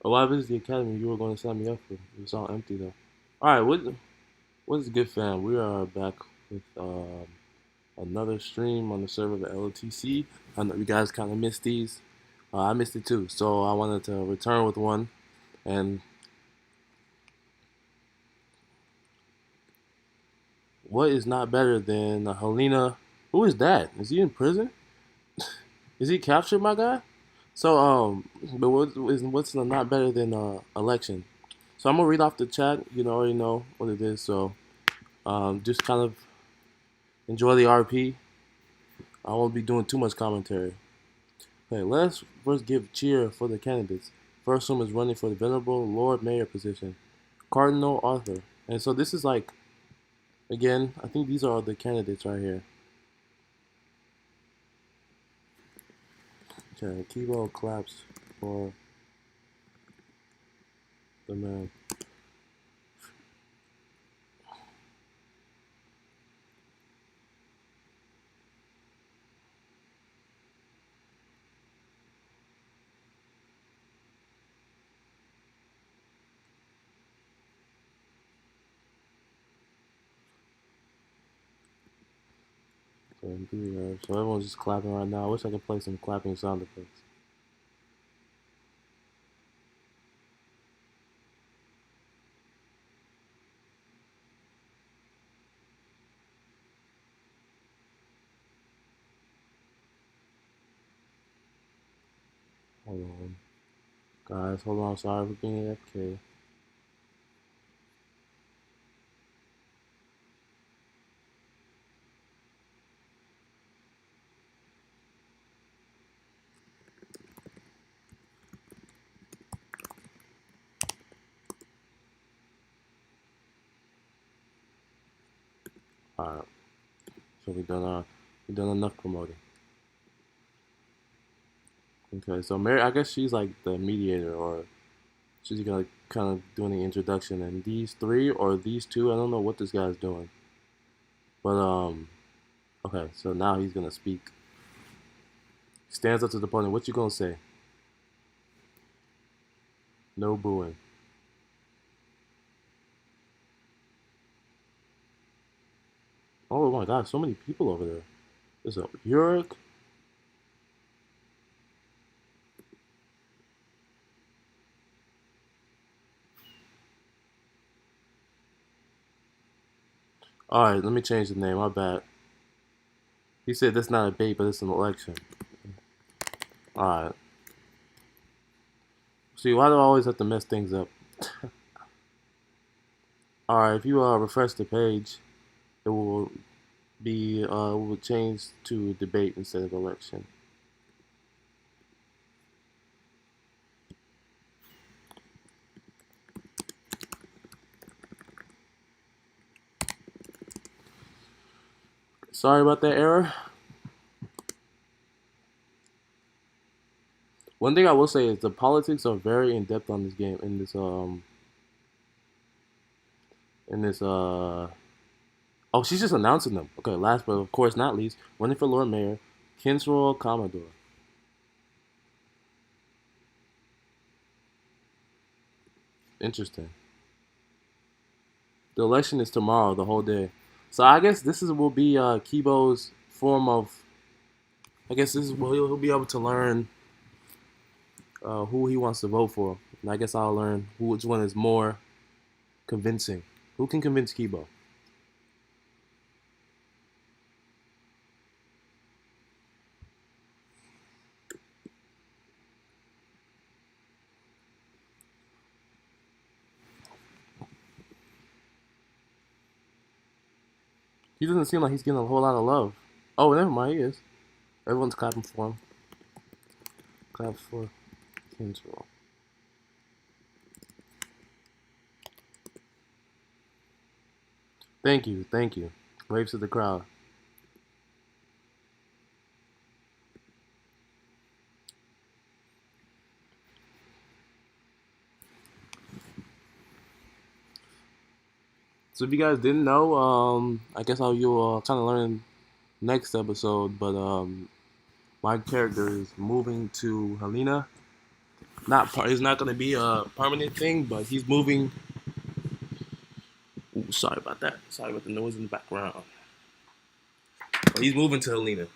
Oh, I visited the academy you were going to sign me up for. It was all empty though. All right, what's good, fam? We are back with another stream on the server of LOTC. I know you guys kind of missed these. I missed it too, so I wanted to return with one. And what is not better than Helena? Who is that? Is he in prison? Is he captured, my guy? So but what's not better than election? So I'm gonna read off the chat. You already know what it is. So just kind of enjoy the RP. I won't be doing too much commentary. Okay, let's first give cheer for the candidates. First one is running for the venerable Lord Mayor position, Cardinal Arthur. And so this is like, again, I think these are the candidates right here. Okay, Kibo claps for the man. So everyone's just clapping right now. I wish I could play some clapping sound effects. Hold on. Guys, hold on. Sorry for being AFK. Alright. So we done enough promoting. Okay, so Mary, I guess she's like the mediator, or she's gonna kind of doing the introduction. And these three or these two, I don't know what this guy's doing. But okay, so now he's gonna speak. Stands up to the podium. What you gonna say? No booing. Oh my God, so many people over there. There's a Yurik. All right, let me change the name. My bad. He said that's not a debate, but it's an election. All right. See, why do I always have to mess things up? All right, if you refresh the page, it will be will change to debate instead of election. Sorry about that error. One thing I will say is the politics are very in depth on this game in this oh, she's just announcing them. Okay, last but of course not least, running for Lord Mayor, Kinsroll Commodore. Interesting. The election is tomorrow, the whole day. So I guess this is will be Kibo's form of. I guess this is where he'll be able to learn who he wants to vote for, and I guess I'll learn which one is more convincing. Who can convince Kibo? He doesn't seem like he's getting a whole lot of love. Oh, never mind, he is. Everyone's clapping for him. Claps for Kinsroll. Thank you, thank you. Waves to the crowd. So if you guys didn't know, I guess you'll kind of learn next episode. But my character is moving to Helena, It's not gonna be a permanent thing, but he's moving. Ooh, sorry about that. Sorry about the noise in the background. But he's moving to Helena.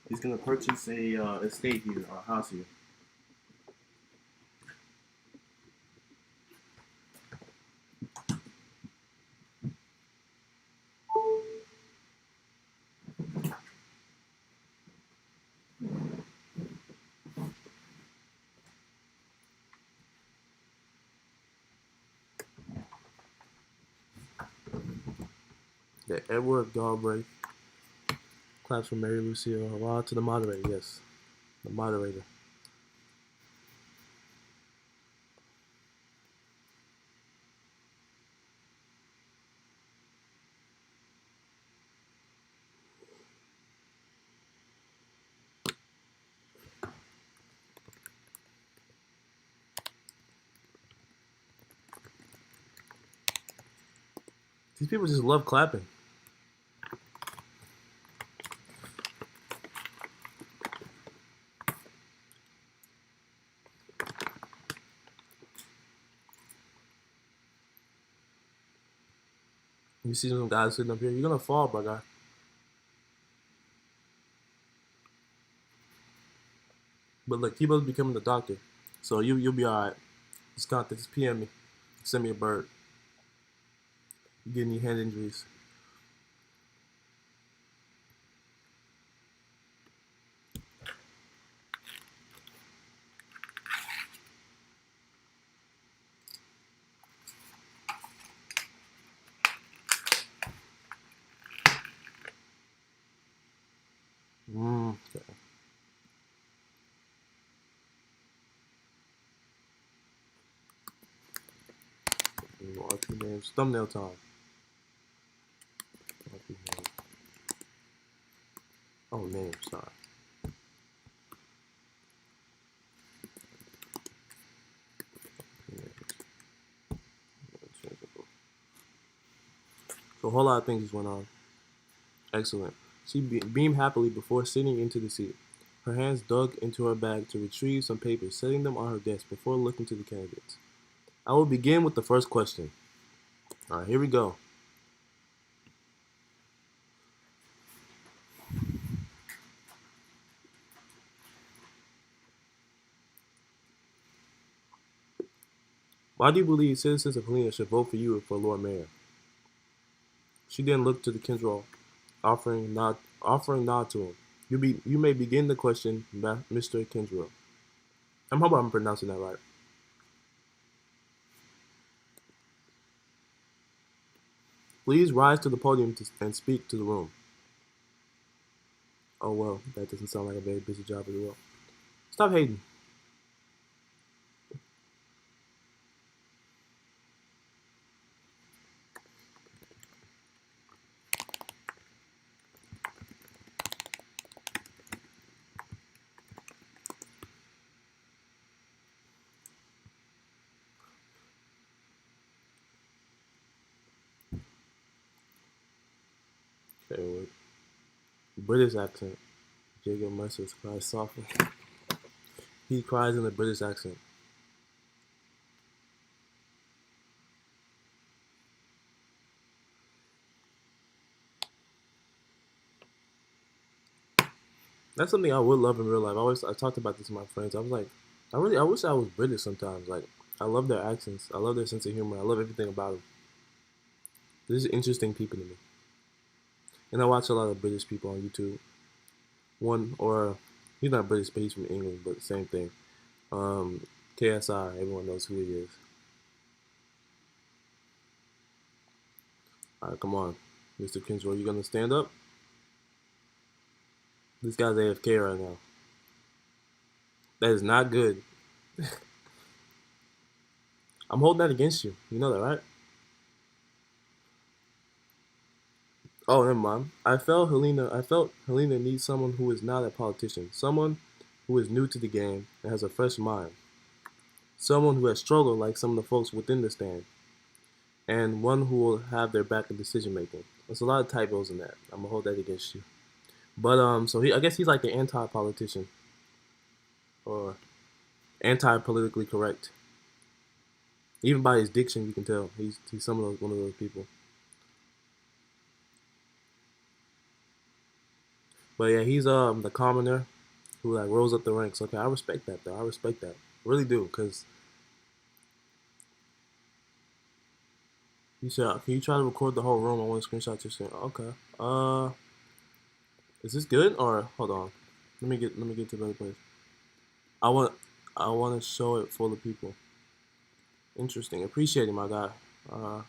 He's gonna purchase a estate here, a house here. The Edward Galbraith. Claps for Mary Lucille. Hurrah to the moderator. Yes, the moderator. These people just love clapping. You see some guys sitting up here, you're gonna fall, my guy. But look, he was becoming the doctor, so you'll be all right. Just PM me, send me a bird. You get any hand injuries? Okay. RP names, thumbnail time. RP names. Oh, name, sorry. So a whole lot of things went on. Excellent. She beamed happily before sitting into the seat. Her hands dug into her bag to retrieve some papers, setting them on her desk before looking to the candidates. I will begin with the first question. All right, here we go. Why do you believe citizens of Helena should vote for you for Lord Mayor? She then looked to the Kinsroll, offering nod to him. You may begin the question, Mr. Kinsroll. I'm hoping I'm pronouncing that right. Please rise to the podium and speak to the room. Oh well, that doesn't sound like a very busy job as well. Stop hating. Okay, wait. British accent. Jacob Mercer cries softly. He cries in a British accent. That's something I would love in real life. I talked about this with my friends. I was like, I wish I was British sometimes. Like, I love their accents. I love their sense of humor. I love everything about them. They're just interesting people to me. And I watch a lot of British people on YouTube. He's not British, but he's from England, but same thing. KSI, everyone knows who he is. All right, come on, Mr. Kinsroll, you gonna stand up? This guy's AFK right now. That is not good. I'm holding that against you. You know that, right? Oh, never mind. I felt Helena needs someone who is not a politician, someone who is new to the game and has a fresh mind, someone who has struggled like some of the folks within the stand, and one who will have their back in decision making. There's a lot of typos in that. I'm gonna hold that against you. But so I guess he's like the anti-politician or anti-politically correct. Even by his diction, you can tell he's one of those people. But yeah, he's the commoner who like rose up the ranks. Okay, I respect that though. I respect that, really do. Cause you said, can you try to record the whole room? I want to screenshot your screen. Okay. Is this good or hold on? Let me get to the other place. I want I want to show it full of people. Interesting. Appreciate it, my guy. Uh,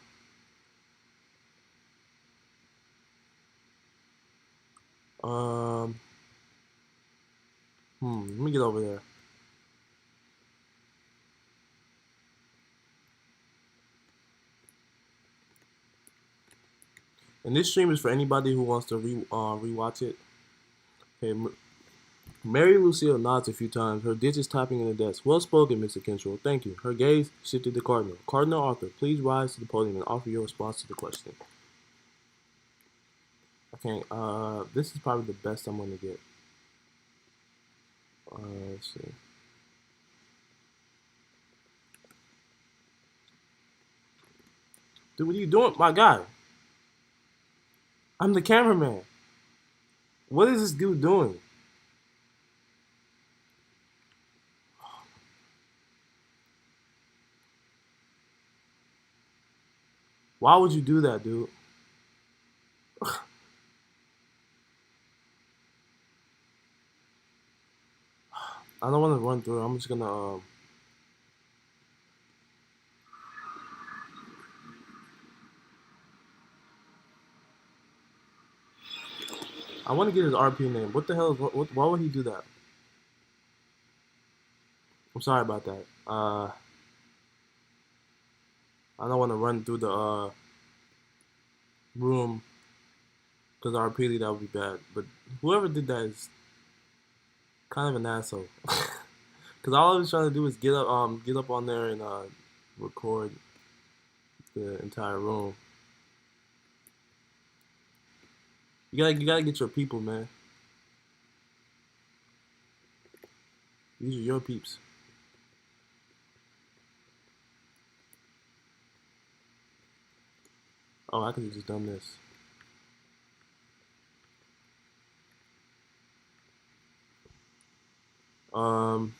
um. Let me get over there. And this stream is for anybody who wants to rewatch it. Okay, Mary Lucille nods a few times, her digits tapping in the desk. Well spoken, Mr. Kinchrow. Thank you. Her gaze shifted to Cardinal. Cardinal Arthur, please rise to the podium and offer your response to the question. Okay, this is probably the best I'm gonna get. Let's see. Dude, what are you doing? My guy. I'm the cameraman. What is this dude doing? Why would you do that, dude? I don't want to run through it. I'm just gonna. I want to get his RP name. What the hell? Why would he do that? I'm sorry about that. I don't want to run through the room because RP that would be bad. But whoever did that is kind of an asshole. Because all I was trying to do is get up on there and record the entire room. You gotta get your people, man. These are your peeps. Oh, I could have just done this. Um,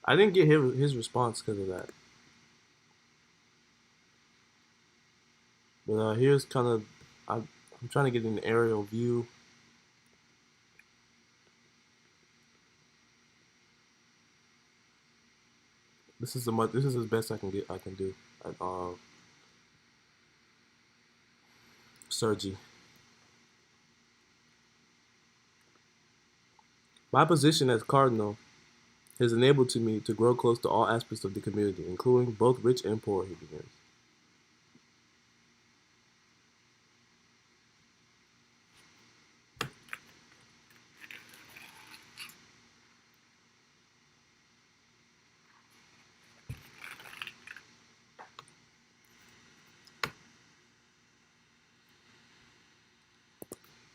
I didn't get his response because of that. But here's kind of I'm trying to get an aerial view. This is as best I can do at Sergi. My position as cardinal has enabled to me to grow close to all aspects of the community, including both rich and poor. He begins.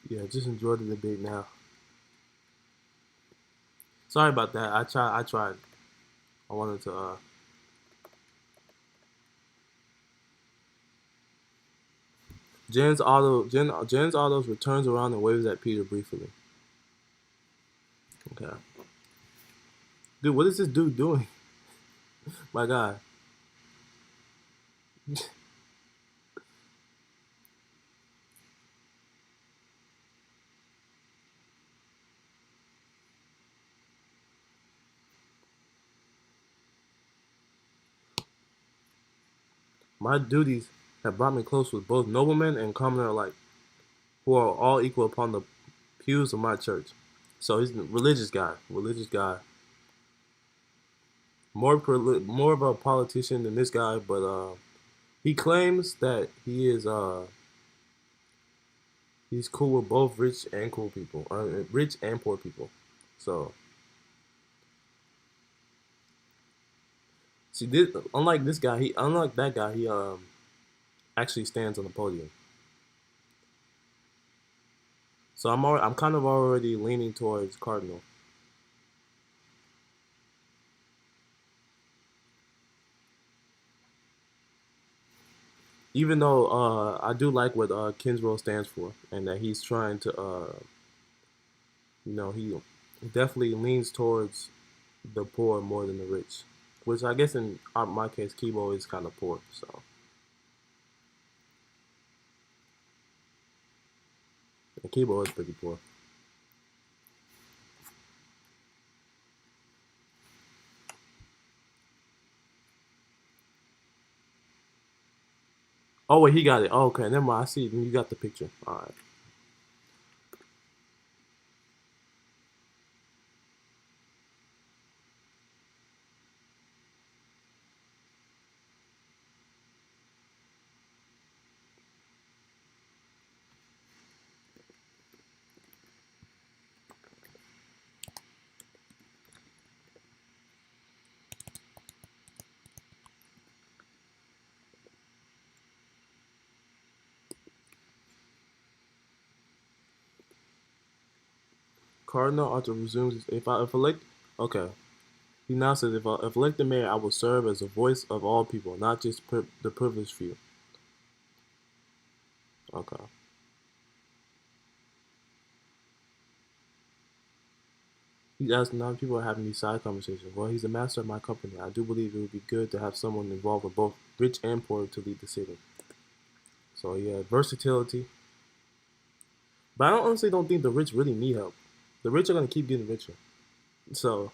Yeah, just enjoy the debate now. Sorry about that. I tried. I wanted to. Jen's Autos returns around and waves at Peter briefly. Okay. Dude, what is this dude doing? My God. My duties have brought me close with both noblemen and commoner alike, who are all equal upon the pews of my church. So he's a religious guy. Religious guy. More of a politician than this guy, but he claims that he's cool with both rich and cool people, rich and poor people. So See, this unlike this guy, he unlike that guy, he actually stands on the podium. So I'm kind of already leaning towards Cardinal. Even though I do like what Kinsrow stands for, and that he's trying to, he definitely leans towards the poor more than the rich, which I guess in my case, Kibo is kind of poor. So and Kibo is pretty poor. Oh wait, he got it. Oh, okay, never mind. I see. You got the picture. All right. Cardinal Arthur resumes. If elect, okay. He now says, if elected mayor, I will serve as a voice of all people, not just the privileged few. Okay. He's asking now people are having these side conversations. Well, he's the master of my company. I do believe it would be good to have someone involved with both rich and poor to lead the city. So yeah, versatility. But I honestly don't think the rich really need help. The rich are gonna keep getting richer. So,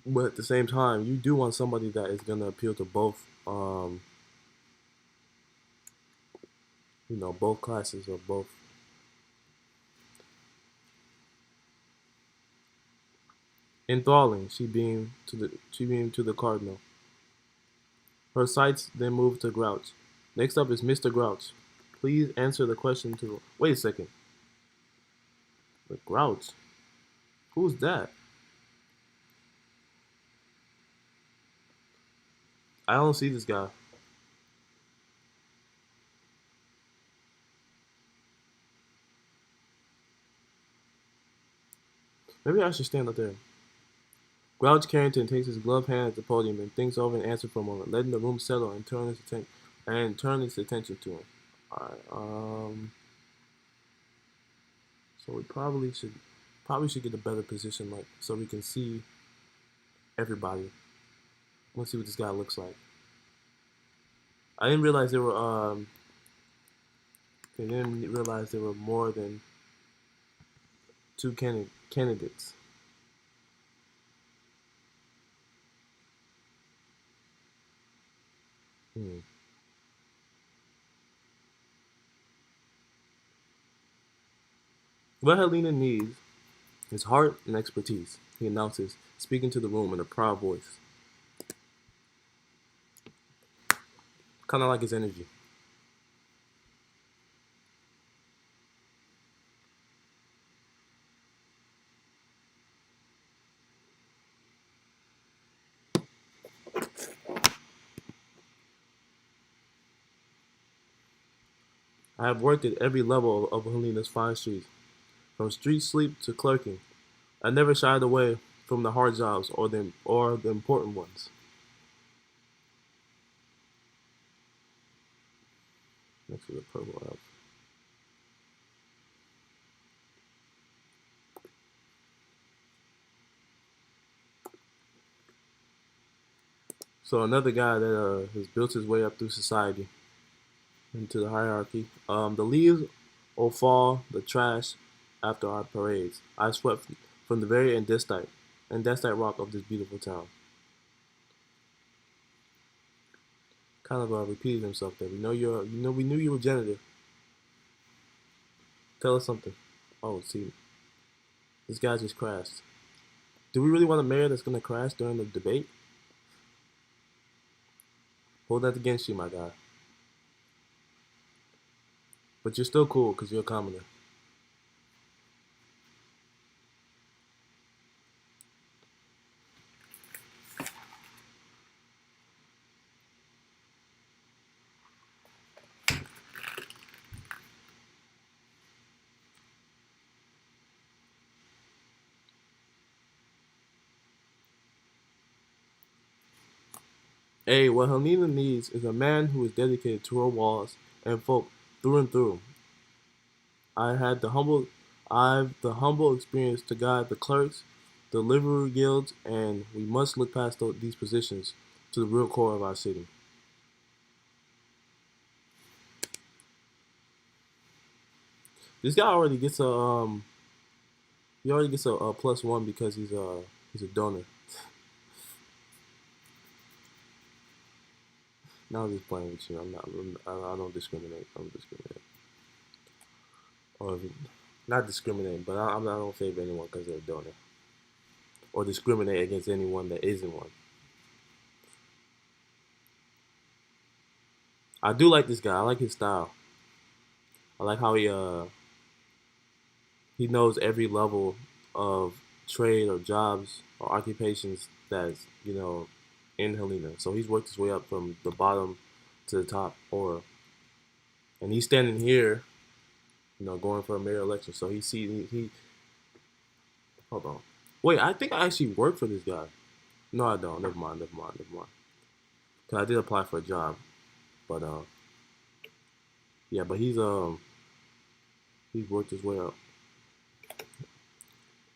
but at the same time, you do want somebody that is gonna appeal to both, both classes or both. Enthralling, she beamed to the cardinal. Her sights then moved to Grouch. Next up is Mr. Grouch. Please answer the question to. Wait a second. The Grouch? Who's that? I don't see this guy. Maybe I should stand up there. Grouch Carrington takes his gloved hand at the podium and thinks over and answers for a moment, letting the room settle and turn its attention to him. Alright, so we probably should get a better position, like so we can see everybody. Let's see what this guy looks like. I didn't realize there were they didn't realize there were more than two candidates. Hmm. What Helena needs is heart and expertise, he announces, speaking to the room in a proud voice. Kind of like his energy. I have worked at every level of Helena's fine streets, from street sleep to clerking. I never shied away from the hard jobs or the important ones. Next to the purple elf. So another guy that has built his way up through society into the hierarchy. The leaves will fall, the trash after our parades. I swept from the very andesite rock of this beautiful town. Kind of repeated himself there. We knew you were janitor. Tell us something. Oh, see, this guy just crashed. Do we really want a mayor that's gonna crash during the debate? Hold that against you, my guy. But you're still cool because you're a commoner. Hey, what Helena needs is a man who is dedicated to her walls and folk through and through. I had the humble, I've the humble experience to guide the clerks, the livery guilds, and we must look past these positions to the real core of our city. This guy already gets he already gets a +1 because he's a donor. Now I'm just playing with you. I'm not. I don't discriminate. I don't discriminate. Or not discriminate, but I'm not gonna favor anyone because they're a donor, or discriminate against anyone that isn't one. I do like this guy. I like his style. I like how he knows every level of trade or jobs or occupations that's in Helena. So he's worked his way up from the bottom to the top, or and he's standing here, going for a mayor election. So he hold on. Wait, I think I actually work for this guy. No, I don't. Never mind. Never mind. Never mind. Cause I did apply for a job, but yeah, but he's worked his way up.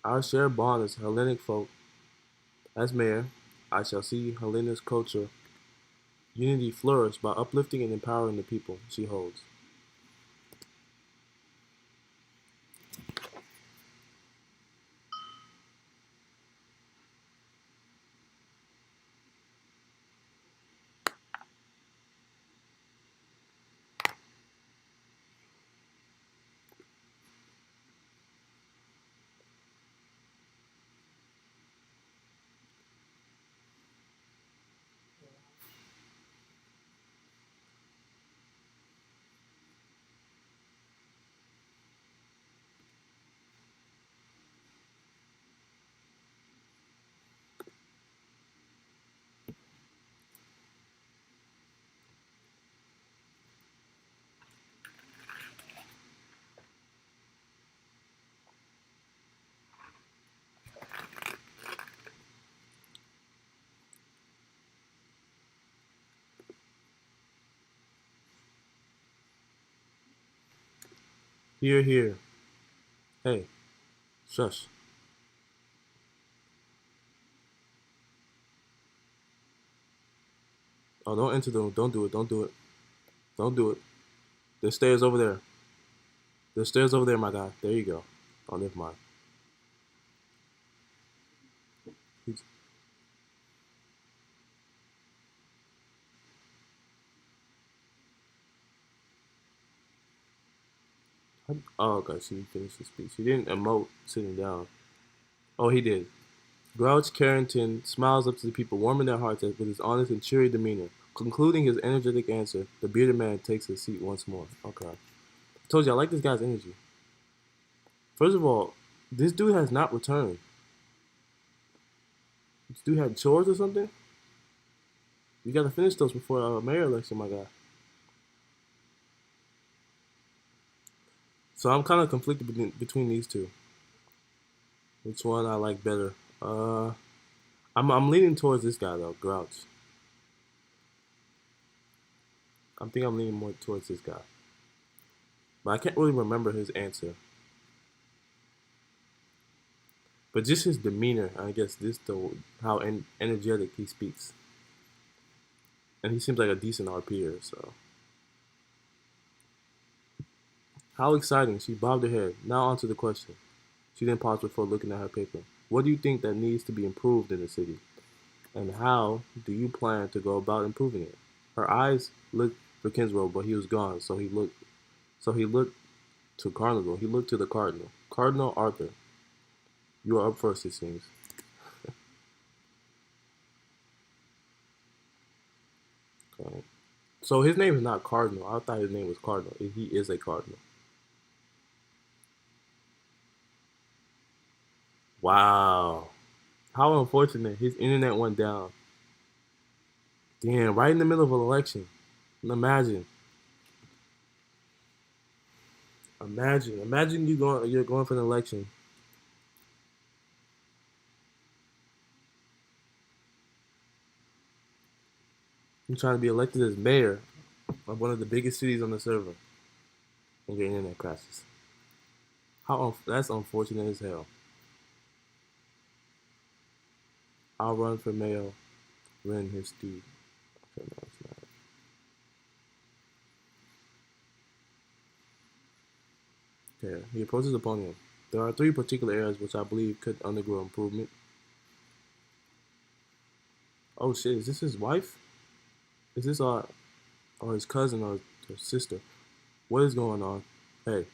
Our shared bond as Hellenic folk. As mayor, I shall see Helena's culture unity flourish by uplifting and empowering the people she holds. Here, here. Hey, shush. Oh, don't enter the room. Don't do it. Don't do it. Don't do it. There's stairs over there. There's stairs over there, my guy. There you go. Oh, never mind. He's- Oh, okay. She finished the speech. She didn't emote sitting down. Oh, he did. Grouch Carrington smiles up to the people, warming their hearts with his honest and cheery demeanor. Concluding his energetic answer, the bearded man takes his seat once more. Okay. I told you, I like this guy's energy. First of all, this dude has not returned. This dude had chores or something? You gotta finish those before mayor election, my guy. So I'm kind of conflicted between these two. Which one I like better? Uh, I'm leaning towards this guy though, Grouch. I think I'm leaning more towards this guy, but I can't really remember his answer. But just his demeanor, I guess this the how energetic he speaks, and he seems like a decent RPer. So how exciting! She bobbed her head. Now onto the question. She then paused before looking at her paper. What do you think that needs to be improved in the city, and how do you plan to go about improving it? Her eyes looked for Kinsrow, but he was gone. So he looked to Cardinal. He looked to the Cardinal. Cardinal Arthur, you are up first, it seems. Okay. So his name is not Cardinal. I thought his name was Cardinal. He is a Cardinal. Wow. How unfortunate. His internet went down. Damn, right in the middle of an election. Imagine. Imagine you're going for an election. I'm trying to be elected as mayor of one of the biggest cities on the server, and your internet crashes. That's unfortunate as hell. I'll run for mayor. Ren his Steve. Okay, no, it's not. Okay, he approaches the podium. There are three particular areas which I believe could undergo improvement. Oh shit, is this his wife? Is this or his cousin or his sister? What is going on? Hey,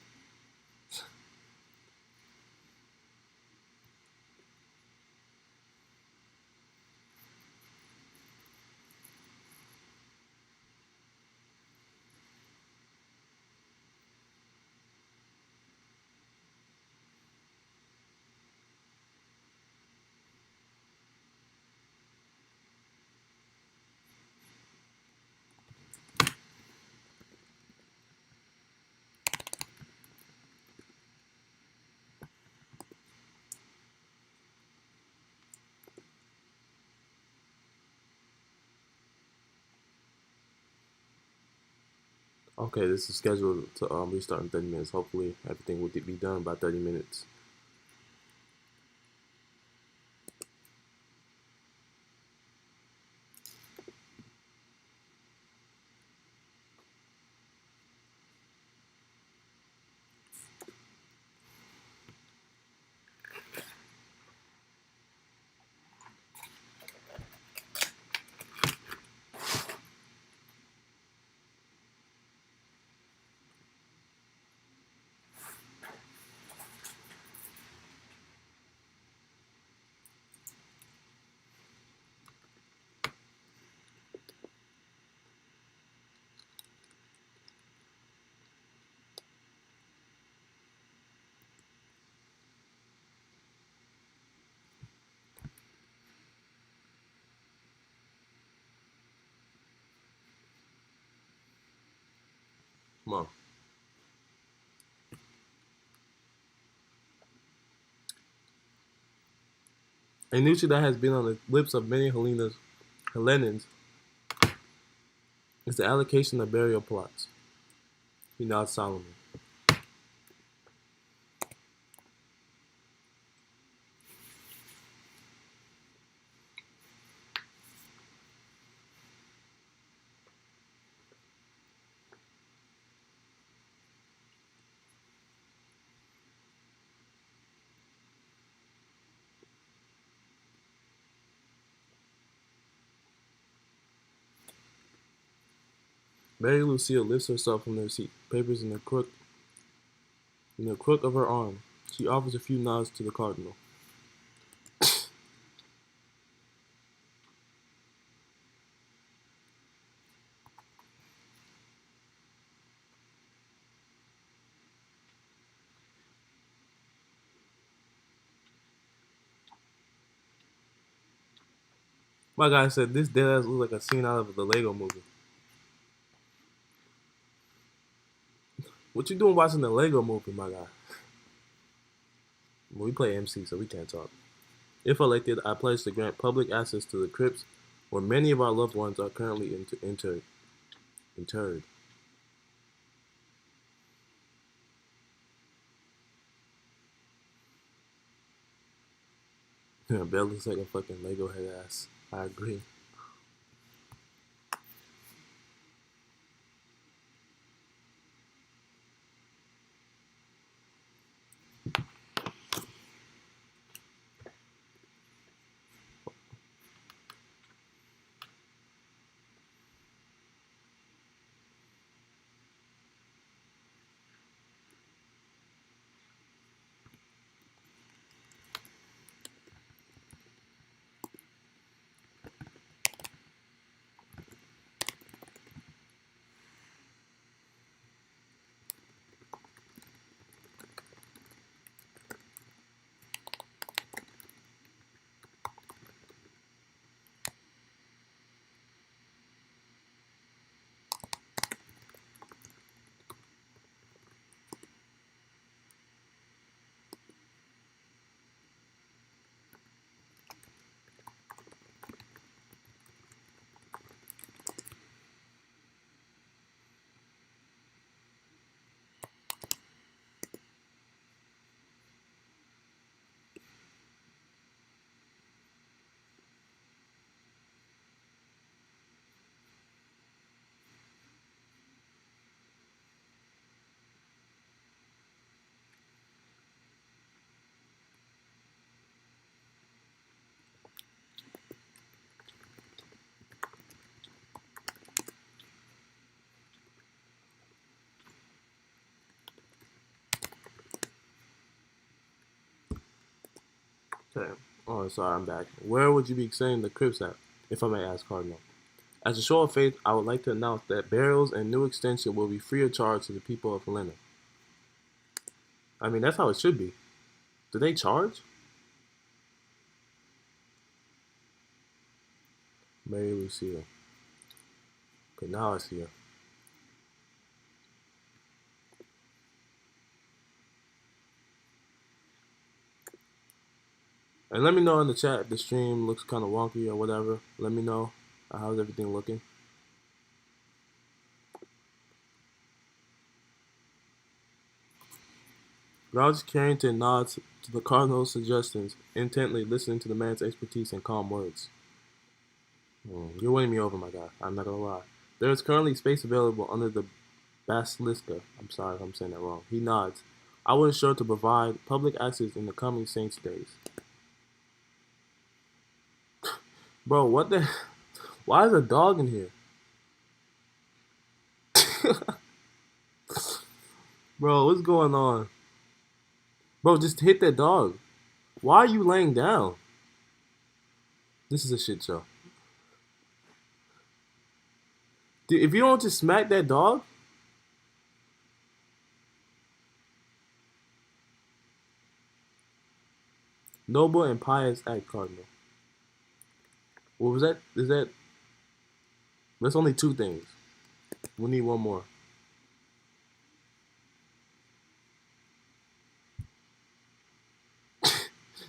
okay, this is scheduled to restart in 30 minutes. Hopefully, everything will be done by 30 minutes. Come on. A new issue that has been on the lips of many Helenans is the allocation of burial plots. He nods solemnly. Mary Lucille lifts herself from her seat, papers in the crook of her arm. She offers a few nods to the cardinal. My guy said this dead ass looks like a scene out of the Lego movie. What you doing watching the Lego movie, my guy? Well, we play MC, so we can't talk. If elected, I pledge to grant public access to the crypts where many of our loved ones are currently interred. Yeah, Belle looks like a fucking Lego head ass. I agree. Okay. Oh, sorry, I'm back. Where would you be extending the crypts at, if I may ask, Cardinal? As a show of faith, I would like to announce that burials and new extension will be free of charge to the people of Helena. I mean, that's how it should be. Do they charge? Mary Lucia. Okay, now I see her. And let me know in the chat if the stream looks kind of wonky or whatever. Let me know. How's everything looking? Roger Carrington nods to the Cardinal's suggestions, intently listening to the man's expertise and calm words. You're winning me over, my guy. I'm not gonna lie. There is currently space available under the basilica. I'm sorry if I'm saying that wrong. He nods. I will ensure to provide public access in the coming Saints' days. Bro, what the? Why is a dog in here? Bro, what's going on? Bro, just hit that dog. Why are you laying down? This is a shit show. Dude, if you don't just smack that dog. Noble and pious act, Cardinal. What was that? Is that? That's only two things. We need one more.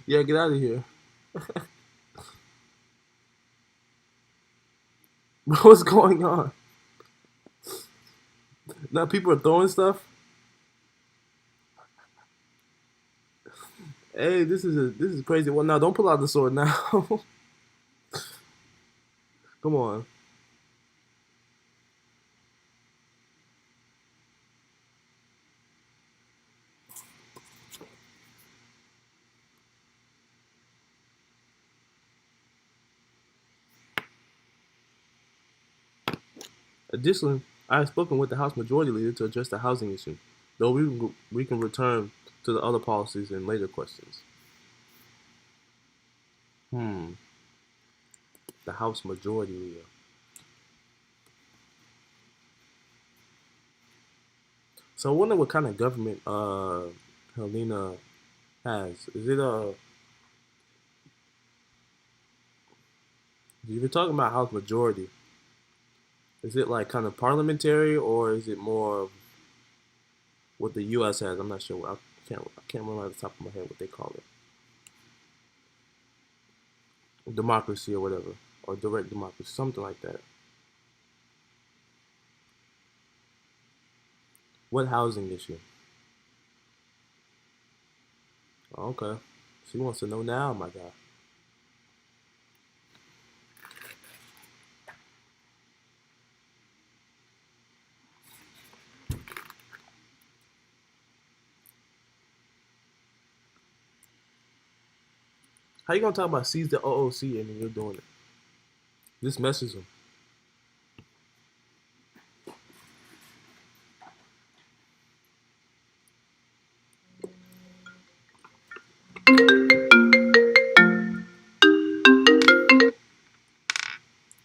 Yeah, get out of here. What's going on? Now people are throwing stuff. Hey, this is crazy. Well, now don't pull out the sword now. Come on. Additionally, I have spoken with the House Majority Leader to address the housing issue, though we can return to the other policies in later questions. Hmm. The House Majority Leader. So I wonder what kind of government Helena has. Is it a? If you're talking about House Majority, is it like kind of parliamentary or is it more of what the U.S. has? I'm not sure. I can't remember off the top of my head what they call it. Democracy or whatever, or direct democracy, something like that. What housing issue? Okay, she wants to know now, my guy. How you gonna talk about seize the OOC and then you're doing it? Just message him.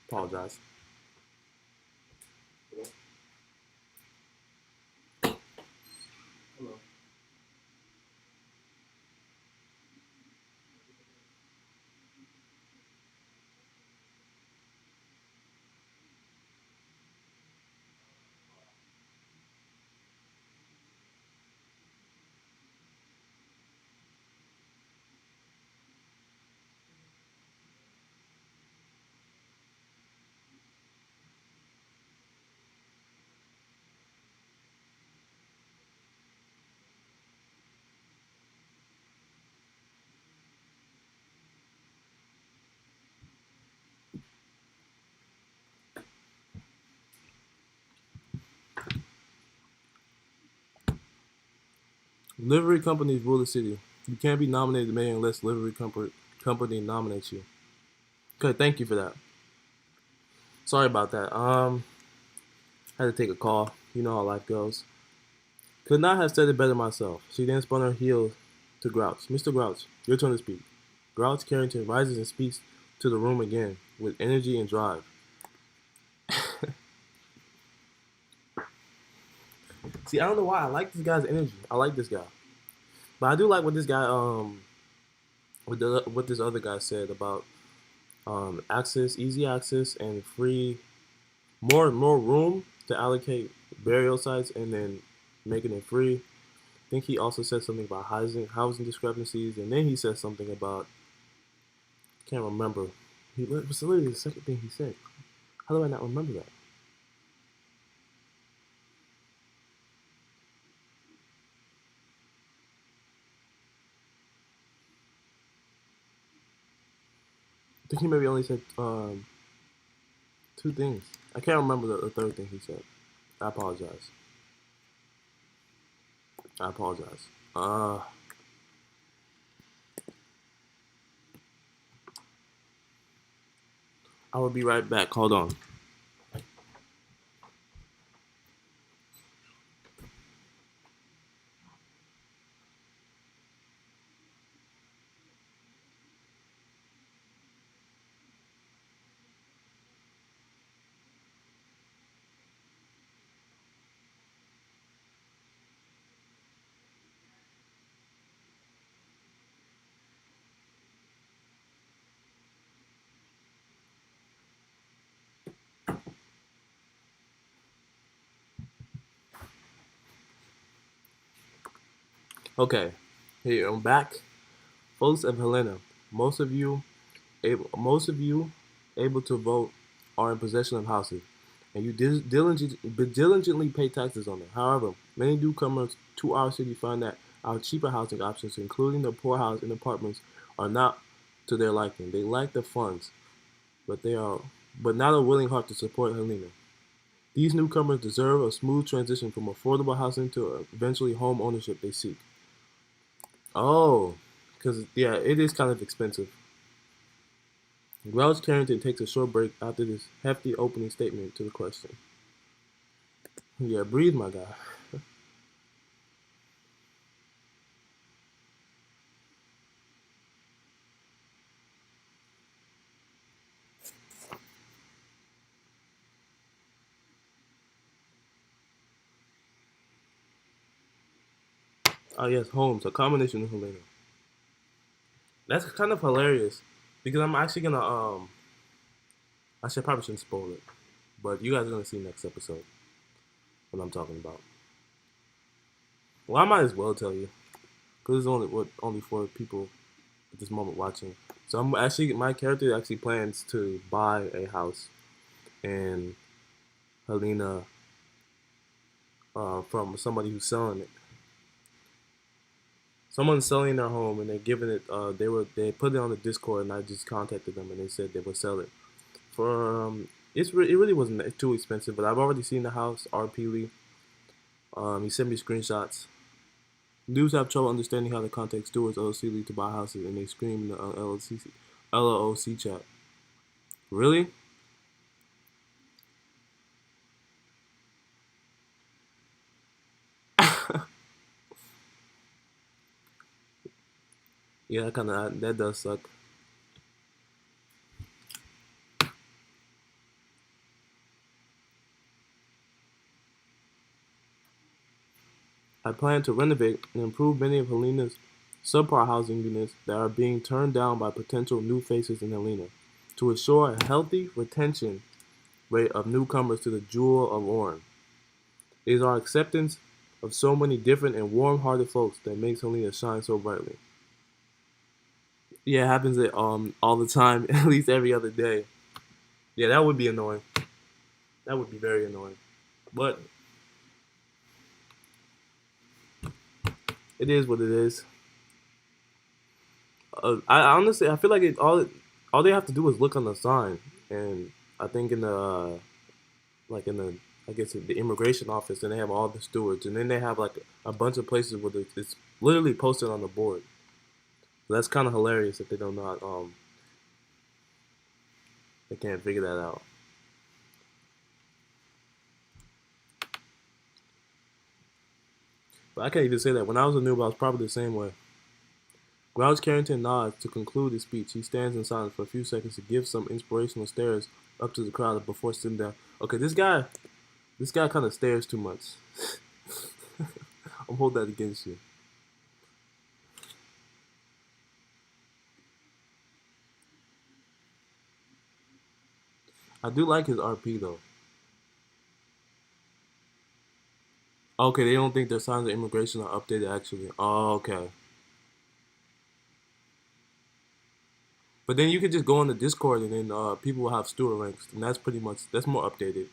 Apologize. Hello. Livery companies rule the city. You can't be nominated mayor unless company nominates you. Okay, thank you for that. Sorry about that. Had to take a call. You know how life goes. Could not have said it better myself. She then spun her heel to Grouch. Mr. Grouch, your turn to speak. Grouch Carrington rises and speaks to the room again with energy and drive. See, I don't know why I like this guy's energy. I like this guy, but I do like what this guy what this other guy said about access, easy access, and free more room to allocate burial sites, and then making it free. I think he also said something about housing discrepancies, and then he said something about I can't remember. He was literally the second thing he said. How do I not remember that? I think he maybe only said two things. I can't remember the third thing he said. I apologize. I apologize. I will be right back. Hold on. Okay, here I'm back. Folks of Helena, most of you most of you able to vote are in possession of houses, and you diligently pay taxes on it. However, many newcomers to our city find that our cheaper housing options, including the poorhouse and apartments, are not to their liking. They lack the funds, but they are but not a willing heart to support Helena. These newcomers deserve a smooth transition from affordable housing to eventually home ownership they seek. Oh, because yeah, it is kind of expensive. Wells Carrington takes a short break after this hefty opening statement to the question. Yeah, breathe, my guy. Oh yes, Holmes, a combination of Helena. That's kind of hilarious because I'm actually gonna I should probably shouldn't spoil it, but you guys are gonna see next episode what I'm talking about. Well, I might as well tell you because there's only four people at this moment watching. So I'm actually my character actually plans to buy a house in Helena from somebody who's selling it. Someone's selling their home and they're giving it. They put it on the Discord and I just contacted them and they said they would sell it for. It really wasn't too expensive, but I've already seen the house. RP Lee. He sent me screenshots. Dudes have trouble understanding how to contact stewards LLC League to buy houses, and they scream in the LLC chat. Really? Yeah, that does suck. I plan to renovate and improve many of Helena's subpar housing units that are being turned down by potential new faces in Helena to ensure a healthy retention rate of newcomers to the Jewel of Orne. It is our acceptance of so many different and warm-hearted folks that makes Helena shine so brightly. Yeah, it happens all the time, at least every other day. Yeah, that would be annoying. That would be very annoying. But it is what it is. I honestly I feel like all they have to do is look on the sign, and I think in the like in the I guess the immigration office, and they have all the stewards, and then they have like a bunch of places where it's literally posted on the board. So that's kind of hilarious if they don't know they can't figure that out. But I can't even say that when I was a noob, I was probably the same way. Grouch Carrington nods to conclude his speech. He stands in silence for a few seconds to give some inspirational stares up to the crowd before sitting down. Okay, this guy kind of stares too much. I'm hold that against you. I do like his RP though. Okay, they don't think their signs of immigration are updated actually. Oh, okay. But then you could just go on the Discord and then people will have Stewart ranks, and that's more updated.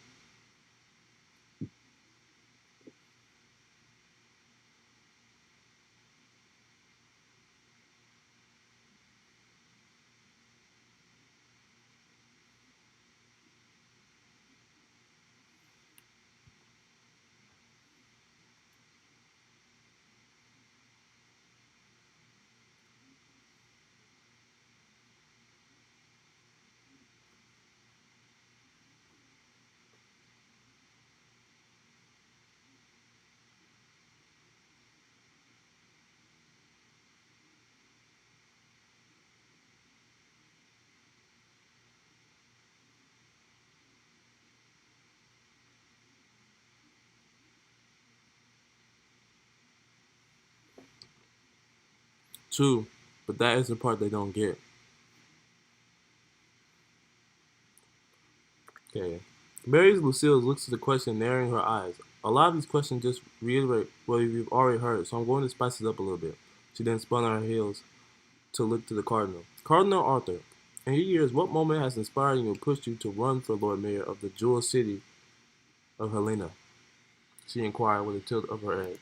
True, but that is the part they don't get. Okay. Mary's Lucille looks at the question, narrowing her eyes. A lot of these questions just reiterate what we've already heard, so I'm going to spice it up a little bit. She then spun on her heels to look to the Cardinal. Cardinal Arthur, in your years, what moment has inspired you and pushed you to run for Lord Mayor of the Jewel City of Helena? She inquired with a tilt of her head.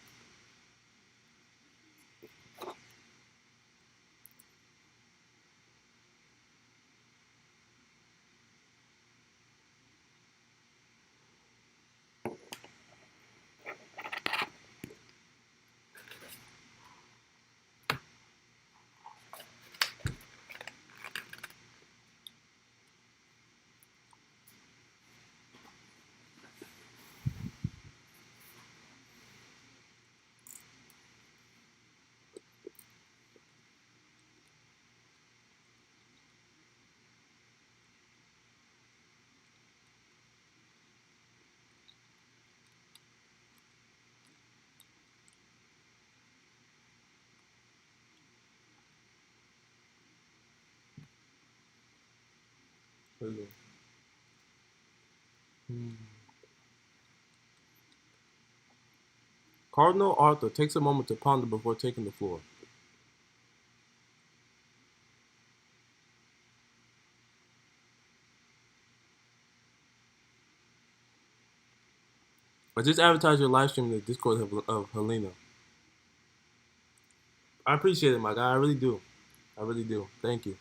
Hmm. Cardinal Arthur takes a moment to ponder before taking the floor. I just advertised your live stream in the Discord of Helena. I appreciate it, my guy. I really do. I really do. Thank you.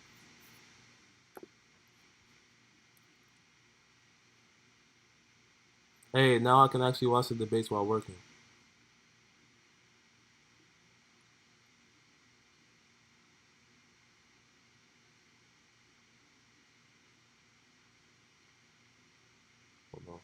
Hey, now I can actually watch the debates while working. Hold on.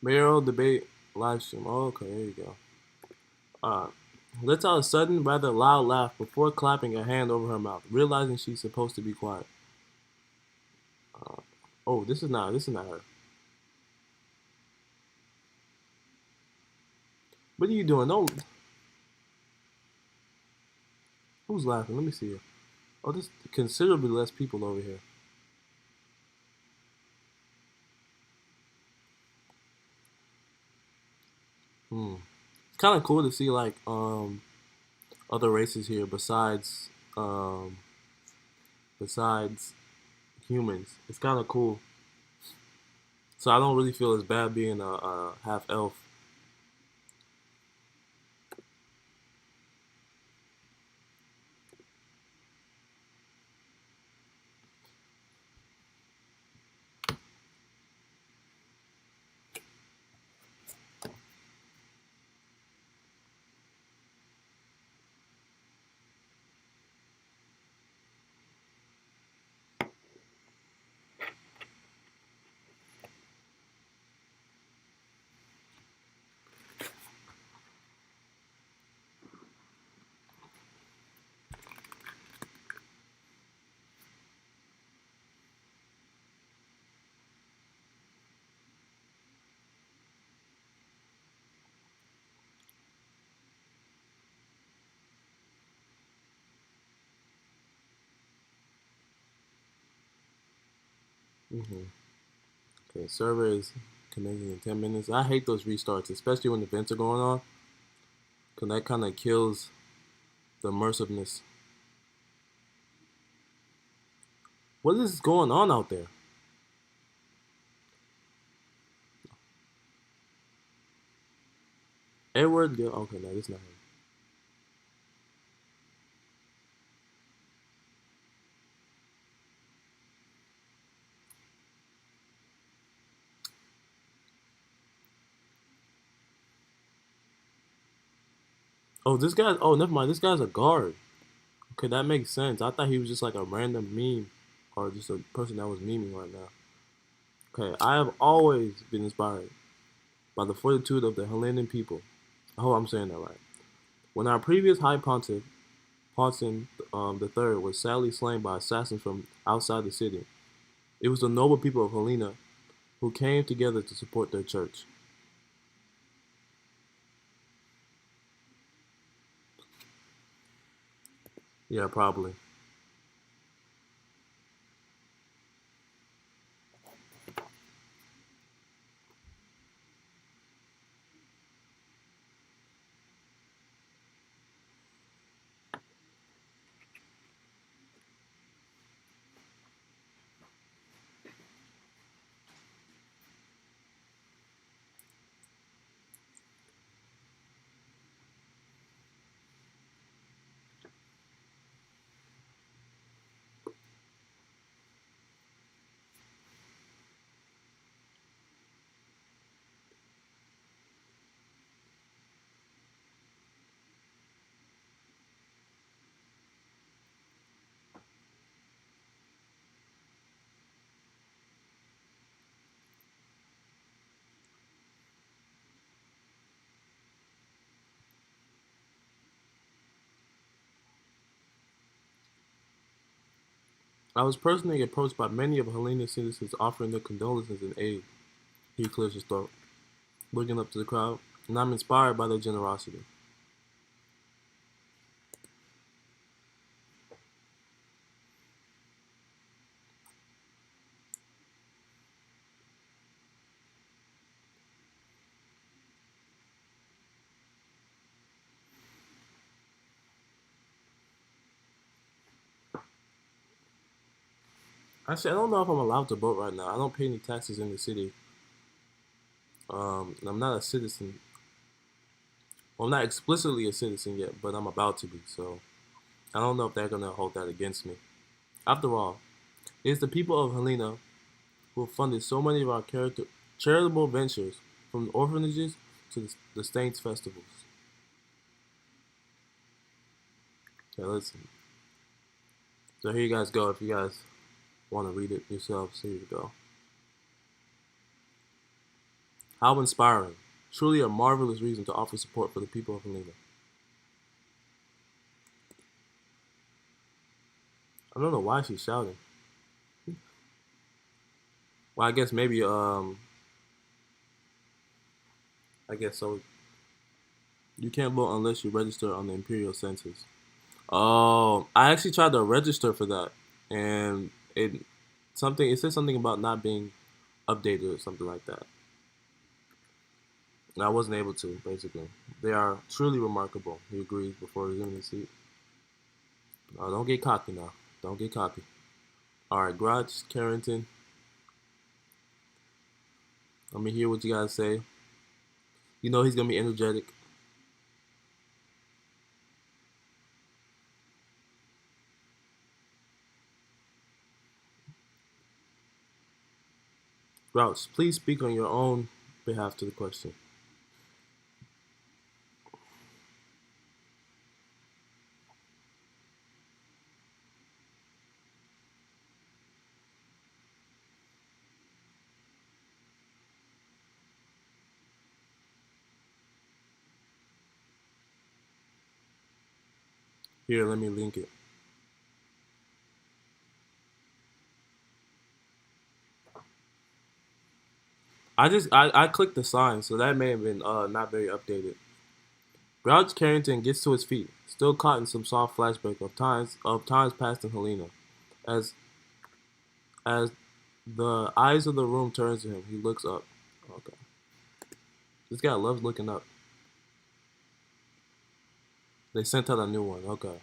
Mayoral Debate live stream. Oh, okay, there you go. Uh, lets out a sudden, rather loud laugh before clapping a hand over her mouth, realizing she's supposed to be quiet. Uh, oh, this is not her. What are you doing? No, who's laughing? Let me see here. Oh, there's considerably less people over here. Hmm. It's kind of cool to see like other races here besides humans. It's kind of cool. So I don't really feel as bad being a half elf. Okay, server is connecting in 10 minutes. I hate those restarts, especially when events are going on, because that kind of kills the immersiveness. What is going on out there? Edward Gill. Okay, no, this not him. Oh, this guy. Oh, never mind. This guy's a guard. Okay, that makes sense. I thought he was just like a random meme or just a person that was memeing right now. Okay, I have always been inspired by the fortitude of the Hellenian people. I hope I'm saying that right. When our previous High Pontiff, Pontiff III, was sadly slain by assassins from outside the city, it was the noble people of Helena who came together to support their church. Yeah, probably. I was personally approached by many of Helena's citizens offering their condolences and aid. He clears his throat, looking up to the crowd, and I'm inspired by their generosity. Actually, I don't know if I'm allowed to vote right now. I don't pay any taxes in the city. And I'm not a citizen. Well, I'm not explicitly a citizen yet, but I'm about to be. So I don't know if they're gonna hold that against me. After all, it's the people of Helena who have funded so many of our charitable ventures, from orphanages to the Saints festivals. Okay, listen. So here you guys go. If you guys want to read it yourselves, here you go. How inspiring! Truly a marvelous reason to offer support for the people of Helena. I don't know why she's shouting. Well, I guess maybe I guess so. You can't vote unless you register on the imperial census. Oh, I actually tried to register for that, and it said something about not being updated or something like that. And I wasn't able to. Basically, they are truly remarkable. He agrees before resuming his seat. Don't get cocky now. Don't get cocky. All right, Grudge, Carrington. Let me hear what you guys say. You know he's gonna be energetic. Grouch, please speak on your own behalf to the question. Here, let me link it. I clicked the sign, so that may have been not very updated. Grouch Carrington gets to his feet, still caught in some soft flashback of times past in Helena, as as The eyes of the room turns to him. He looks up. Okay. This guy loves looking up. They sent out a new one. Okay.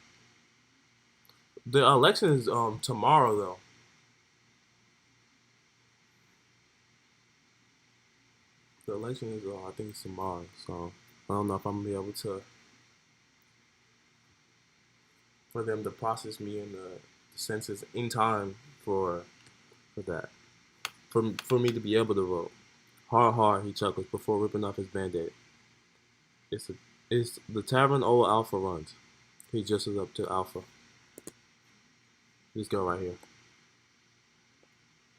The election is tomorrow though. The election is I think it's tomorrow. So I don't know if I'm gonna be able to for them to process me in the census in time for that. For me to be able to vote. Hard, he chuckles before ripping off his band-aid. It's a, it's the tavern old Alpha runs. He gestures up to Alpha. This girl right here.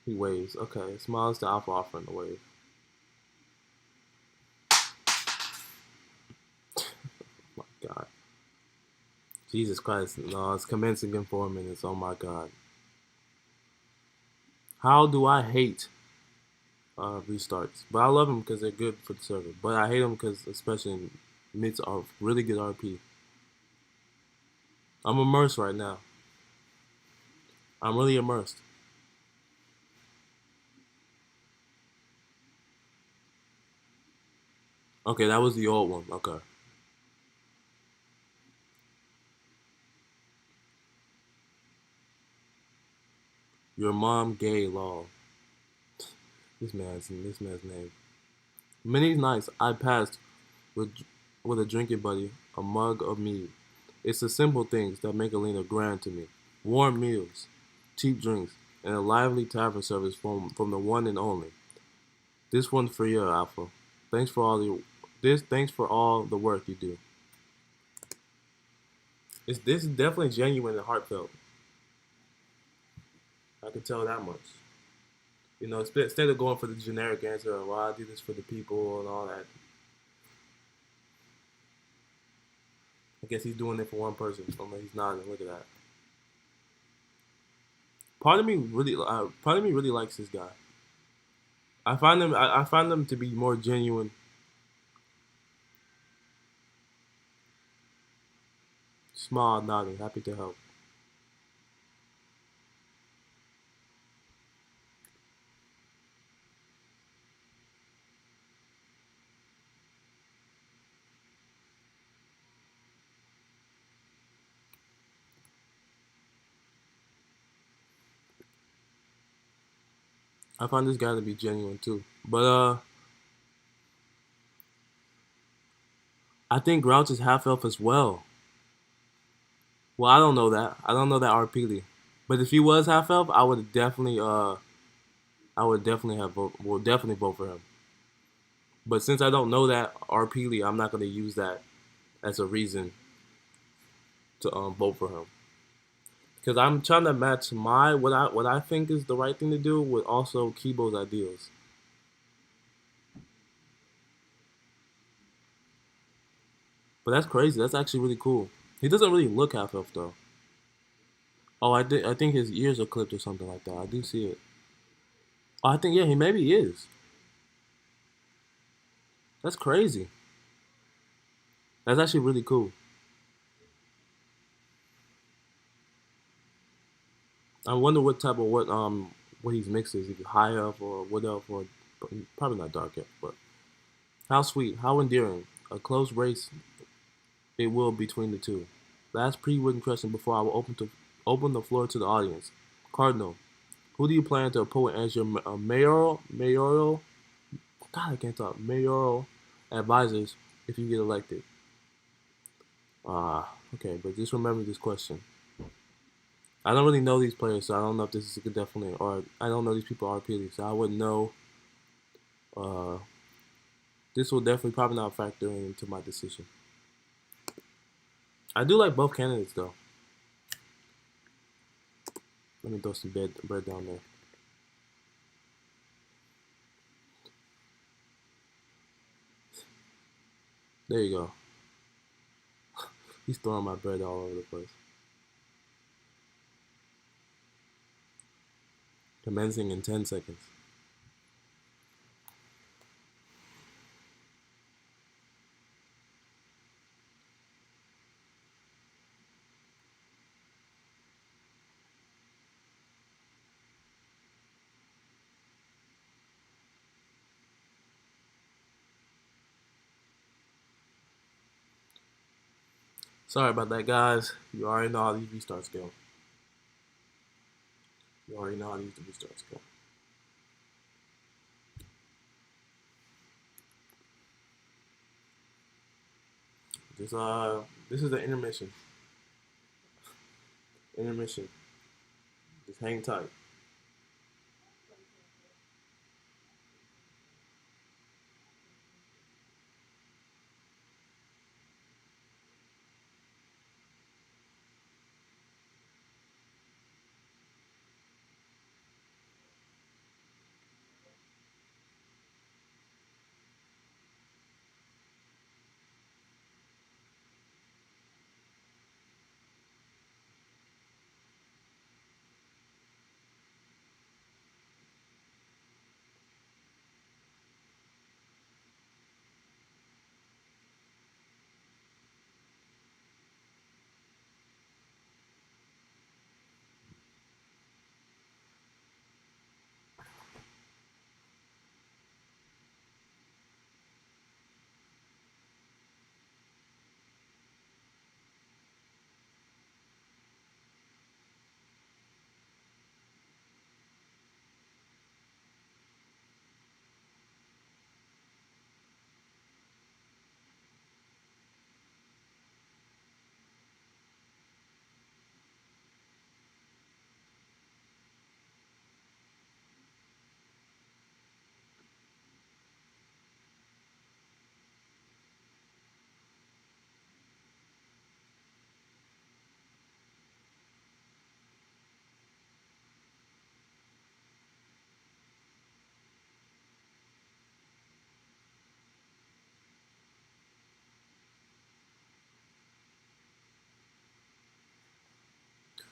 He waves. Okay, smiles to Alpha offering the wave. My God. Jesus Christ. No, it's commencing in 4 minutes. Oh my God. How do I hate restarts? But I love them because they're good for the server. But I hate them because, especially in mids, are really good RP. I'm immersed right now. I'm really immersed. Okay, that was the old one. Okay. Your mom gay law. This man's name. Many nights I passed with with a drinking buddy, a mug of mead. It's the simple things that make Helena grand to me. Warm meals, cheap drinks, and a lively tavern service from the one and only. This one's for you, Alpha. Thanks for all the thanks for all the work you do. This is definitely genuine and heartfelt. I can tell that much. You know, instead of going for the generic answer, well, I do this for the people and all that. I guess he's doing it for one person. So he's not. Look at that. Part of me really likes this guy. I find them to be more genuine. Smile, nodding, happy to help. I find this guy to be genuine too. But I think Grouch is half elf as well. Well, I don't know that. I don't know that RP'ly. But if he was half elf, I would definitely have vote. Will definitely vote for him. But since I don't know that RP'ly, I'm not gonna use that as a reason to vote for him. Because I'm trying to match my what I think is the right thing to do with also Kibo's ideals. But that's crazy. That's actually really cool. He doesn't really look half elf though. Oh, I think his ears are clipped or something like that. I do see it. Oh, I think yeah, he maybe is. That's crazy. That's actually really cool. I wonder what type of what he's mixed is. Either high elf or what elf or probably not dark elf. But how sweet, how endearing. A close race it will between the two. Last pre-written question before I will open the floor to the audience. Cardinal, who do you plan to appoint as your mayoral? God, I can't talk. Mayoral advisors if you get elected. Okay, but just remember this question. I don't really know these players, so I don't know if this is a good definitely, or I don't know these people RPD, so I wouldn't know. Uh, this will definitely probably not factor into my decision. I do like both candidates though. Let me throw some bread down there. There you go. He's throwing my bread all over the place. Commencing in 10 seconds. Sorry about that, guys. You already know how these restarts go. You already know how these restarts go. This this is the intermission. Intermission. Just hang tight.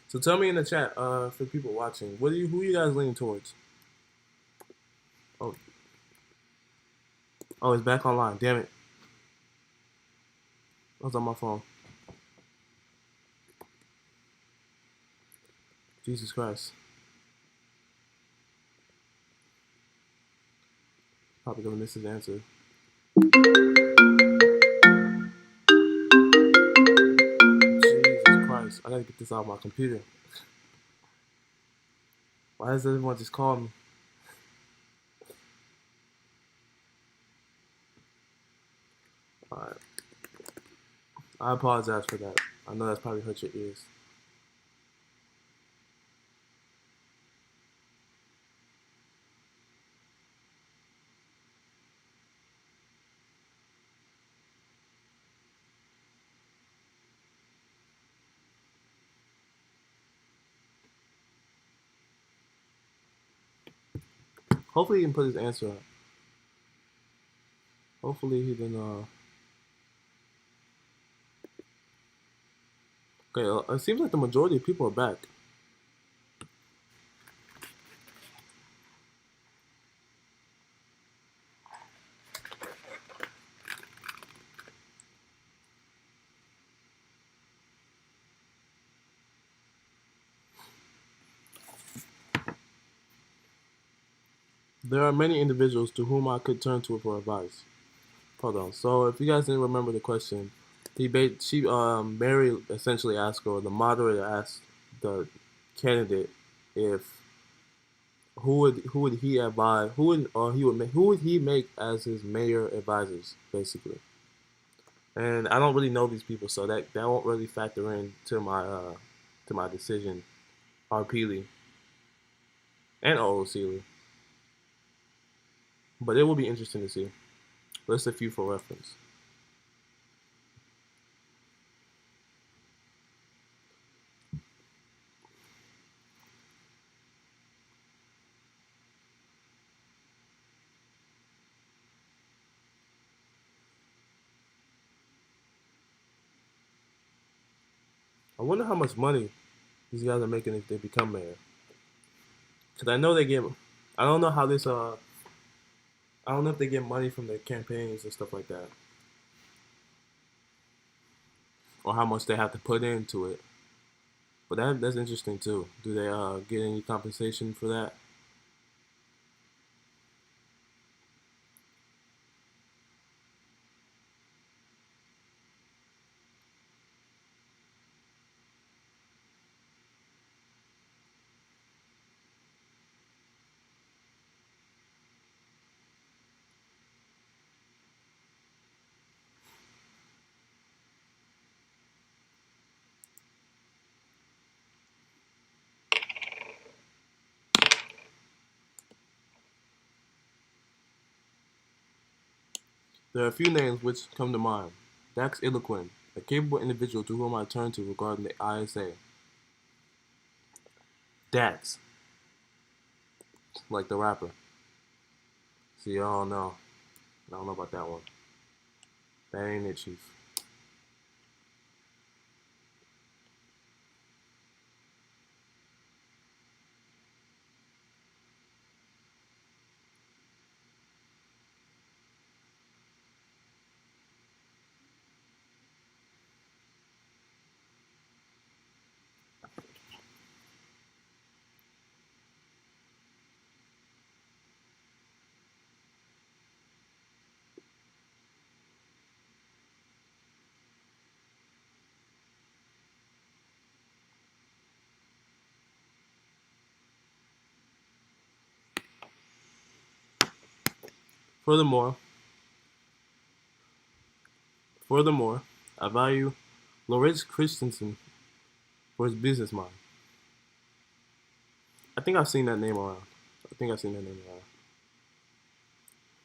So tell me in the chat, for people watching, who are you guys leaning towards? Oh, oh, it's back online. Damn it, I was on my phone. Jesus Christ. Probably gonna miss his answer. Jesus Christ. I gotta get this out of my computer. Why does everyone just call me? Alright. I apologize for that. I know that's probably hurt your ears. Hopefully he can put his answer up. Hopefully he didn't okay, it seems like the majority of people are back. There are many individuals to whom I could turn to for advice. Hold on. So if you guys didn't remember the question, Mary essentially asked, or the moderator asked the candidate, if who would he advise, who would he make as his mayor advisors, basically. And I don't really know these people, so that won't really factor in to my decision, RPly and OOCly. But it will be interesting to see. List a few for reference. I wonder how much money these guys are making if they become mayor. Cause I know they get. I don't know how this. I don't know if they get money from their campaigns and stuff like that, or how much they have to put into it. But that's interesting too. Do they get any compensation for that? There are a few names which come to mind. Dax Iloquin, a capable individual to whom I turn to regarding the ISA. Dax, like the rapper. See, I don't know. I don't know about that one. That ain't it, Chief. Furthermore, furthermore, I value Loritz Christensen for his business mind. I think I've seen that name around. I think I've seen that name around.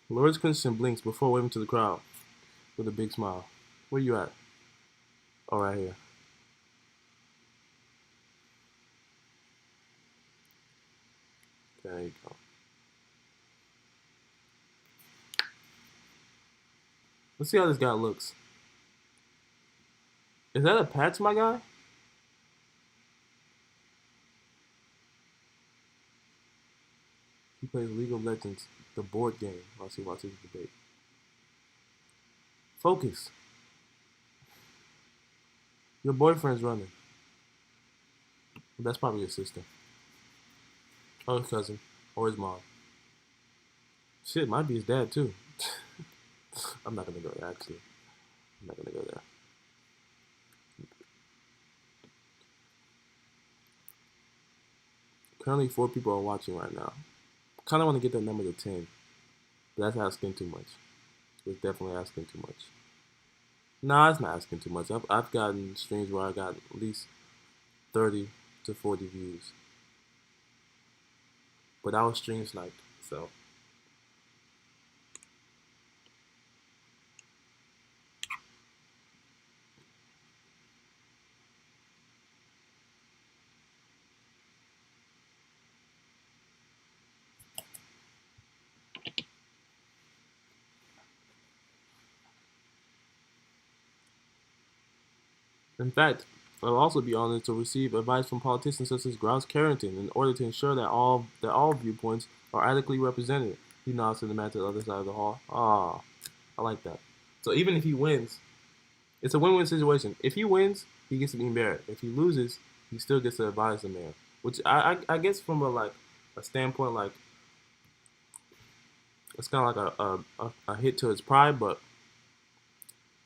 Loritz Christensen blinks before waving to the crowd with a big smile. Where you at? Oh, right here. There you go. Let's see how this guy looks. Is that a patch, my guy? He plays League of Legends, the board game, while he watches the debate. Focus. Your boyfriend's running. That's probably your sister. Or his cousin. Or his mom. Shit, might be his dad too. I'm not gonna go there, actually. I'm not gonna go there. Currently, 4 people are watching right now. Kind of want to get that number to 10, but that's asking too much. It's definitely asking too much. Nah, it's not asking too much. I've gotten streams where I got at least 30 to 40 views, but I was stream sniped, so. In fact, I'll also be honored to receive advice from politicians such as Grouse Carrington in order to ensure that all viewpoints are adequately represented. He nods to the man to the other side of the hall. Ah, I like that. So even if he wins, it's a win-win situation. If he wins, he gets to be mayor. If he loses, he still gets to advise the mayor. Which I guess from a standpoint like it's kind of like a hit to his pride, but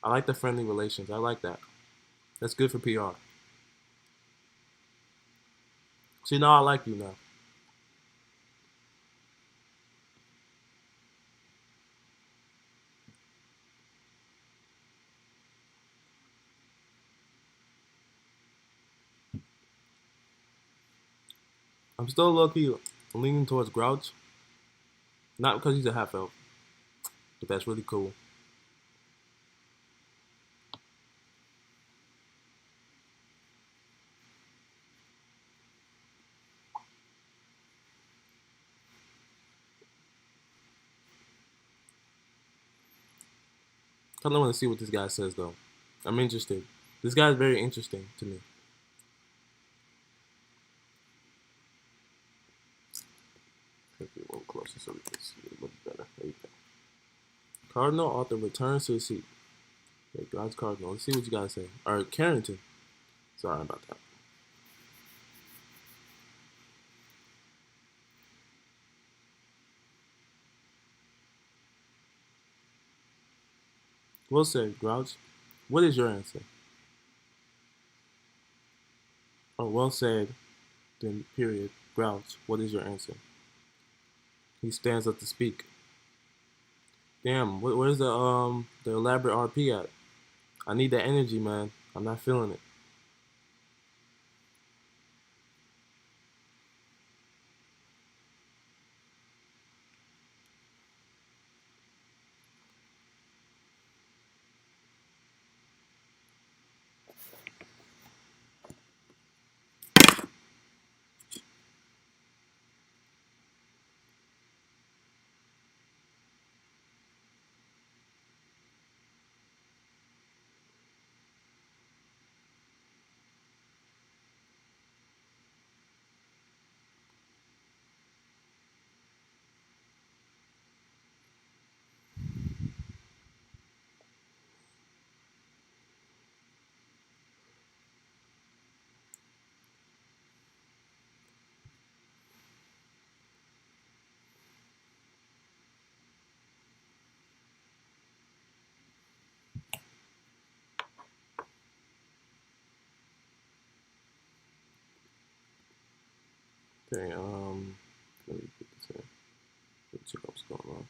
I like the friendly relations. I like that. That's good for PR. See, now I like you now. I'm still low key leaning towards Grouch, not because he's a half elf, but that's really cool. Kind of want to see what this guy says though. I'm interested. This guy's very interesting to me. Take it a little closer so we can see it a little better. There you go. Cardinal author returns to his seat. Okay, God's Cardinal. Let's see what you guys say. All right, Carrington. Sorry about that. Well said, Grouch. What is your answer? Oh, well said. Then period. Grouch. What is your answer? He stands up to speak. Damn. Where's the elaborate RP at? I need that energy, man. I'm not feeling it. Okay, let me put this in. Let me check out what's going on.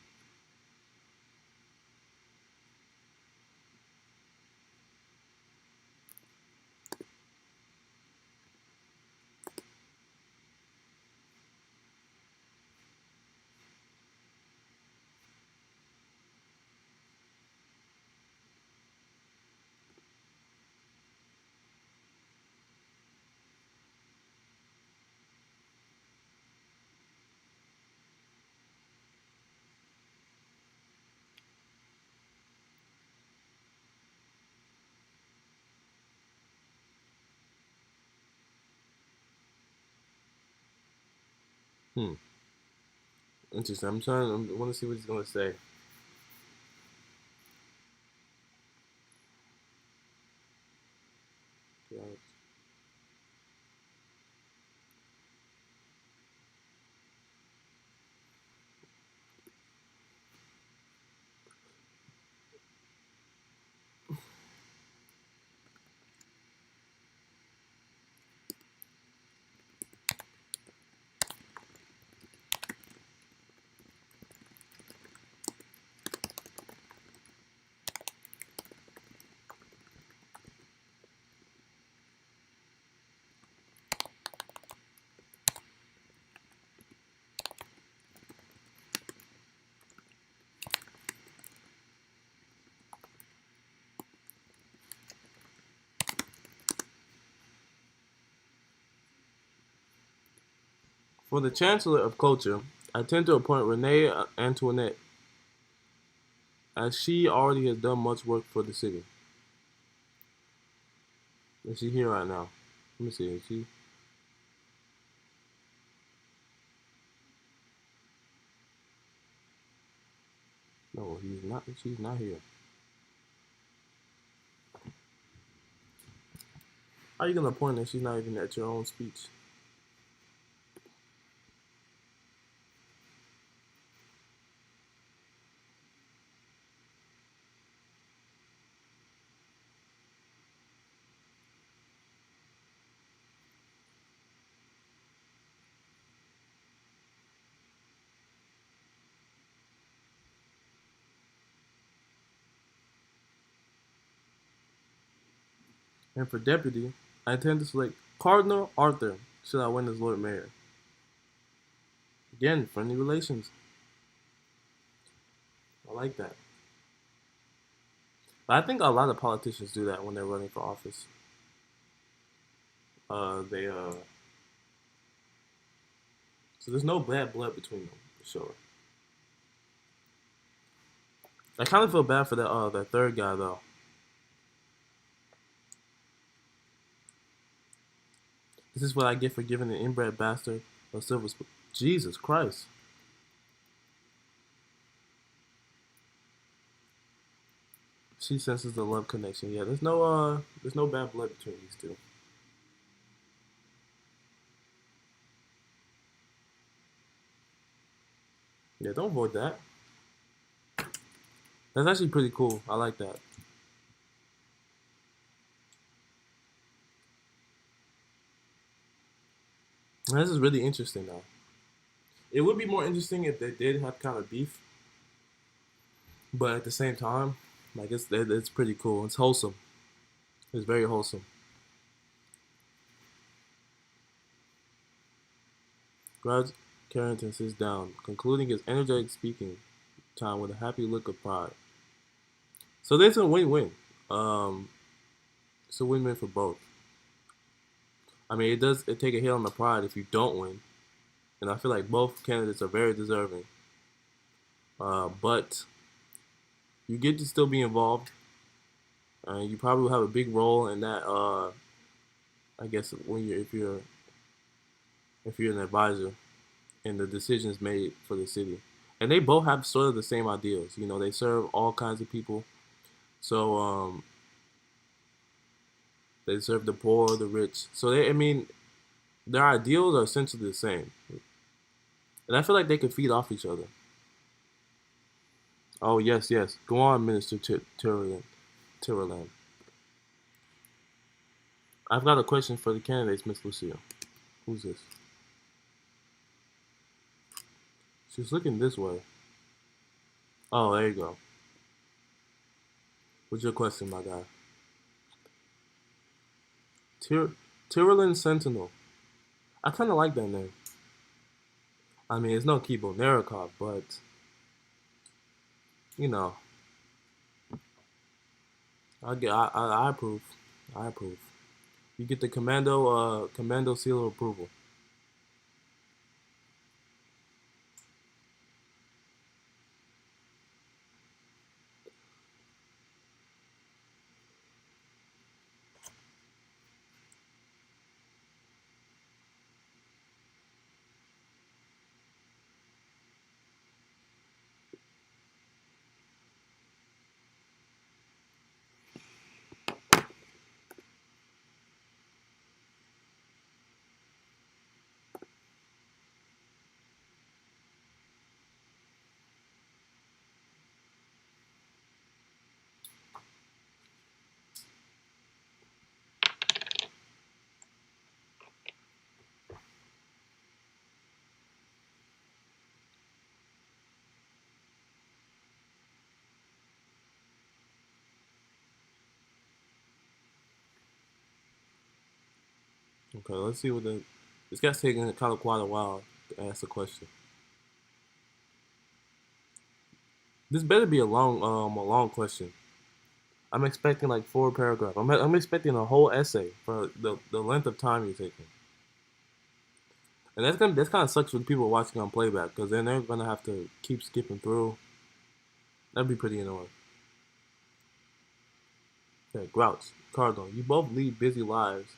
Hmm. Interesting. I want to see what he's gonna say. Yeah. For the Chancellor of Culture, I tend to appoint Renee Antoinette, as she already has done much work for the city. Is she here right now? Let me see. Is she? No, he's not. She's not here. How are you gonna appoint her? She's not even at your own speech. And for deputy, I intend to select Cardinal Arthur should I win as Lord Mayor. Again, friendly relations. I like that. But I think a lot of politicians do that when they're running for office. They So there's no bad blood between them for sure. I kind of feel bad for that third guy though. This is what I get for giving an inbred bastard a silver spoon. Jesus Christ. She senses the love connection. Yeah, there's no bad blood between these two. Yeah, don't vote that. That's actually pretty cool. I like that. And this is really interesting though. It would be more interesting if they did have kind of beef, but at the same time, like it's pretty cool. It's wholesome. It's very wholesome. Grabs Carrington sits down, concluding his energetic speaking time with a happy look of pride. So there's a win-win. Um, it's a win-win for both. I mean, it take a hit on the pride if you don't win, and I feel like both candidates are very deserving. But you get to still be involved. You probably will have a big role in that. I guess when you if you're an advisor in the decisions made for the city, and they both have sort of the same ideals. You know, they serve all kinds of people. So they serve the poor, the rich. So I mean, their ideals are essentially the same, and I feel like they could feed off each other. Oh yes, yes. Go on, Minister Tyroland. I've got a question for the candidates, Miss Lucia. Who's this? She's looking this way. Oh, there you go. What's your question, my guy? Tyr Tyrolin Sentinel. I kind of like that name. I mean, it's no Kibo Narikov, but you know, I approve. I approve. You get the commando seal of approval. Okay, let's see what the. This guy's taking kind of quite a while to ask a question. This better be a long question. I'm expecting like 4 paragraphs. I'm expecting a whole essay for the length of time you're taking. And that's kind of sucks for the people watching on playback because then they're gonna have to keep skipping through. That'd be pretty annoying. Okay, Grouch, Cardinal, you both lead busy lives.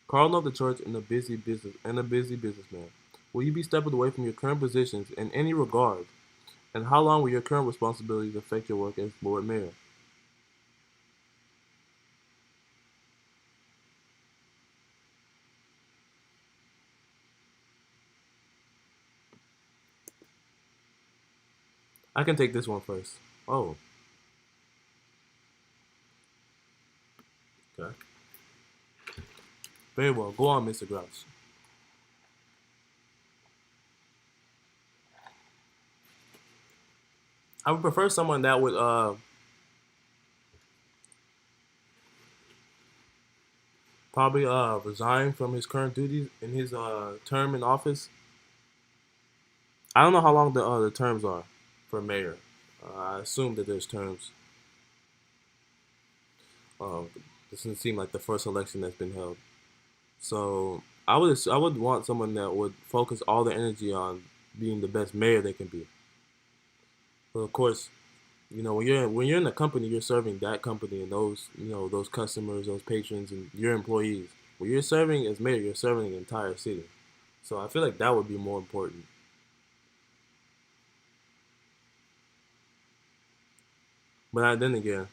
Cardinal of the church and a busy businessman. Will you be stepping away from your current positions in any regard? And how long will your current responsibilities affect your work as Lord Mayor? I can take this one first. Oh, okay. Very well. Go on, Mr. Grouch. I would prefer someone that would probably resign from his current duties in his term in office. I don't know how long the terms are for mayor. I assume that there's terms. This doesn't seem like the first election that's been held. So I would want someone that would focus all their energy on being the best mayor they can be. But of course, you know when you're in a company, you're serving that company and those customers, those patrons, and your employees. When you're serving as mayor, you're serving the entire city. So I feel like that would be more important. But then again,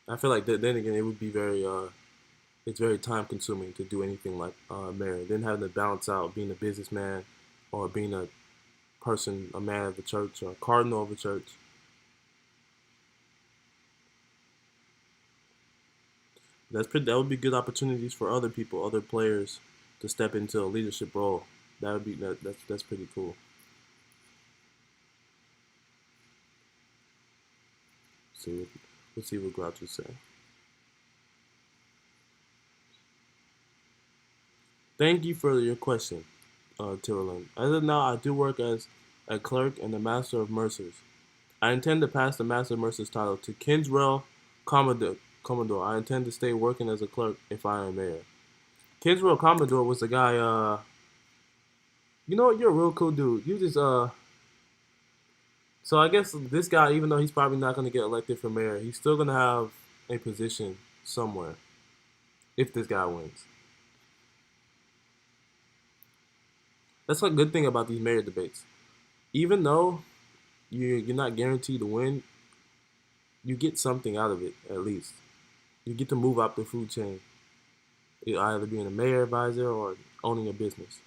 I feel like then again it would be very it's very time consuming to do anything like mayor. Then having to balance out being a businessman or being a person, a man of the church or a cardinal of the church. That would be good opportunities for other people, other players, to step into a leadership role. That would be that's pretty cool. See what let's see what Grouch would say. Thank you for your question, Tyrolin. As of now, I do work as a clerk and a master of mercers. I intend to pass the master of mercers title to Kinsrell Commodore. Commodore. I intend to stay working as a clerk if I am mayor. Kinsrell Commodore was the guy. You know what? You're a real cool dude. You just So I guess this guy, even though he's probably not going to get elected for mayor, he's still going to have a position somewhere if this guy wins. That's a good thing about these mayor debates. Even though you're not guaranteed to win, you get something out of it at least. You get to move up the food chain, either being a mayor advisor or owning a business.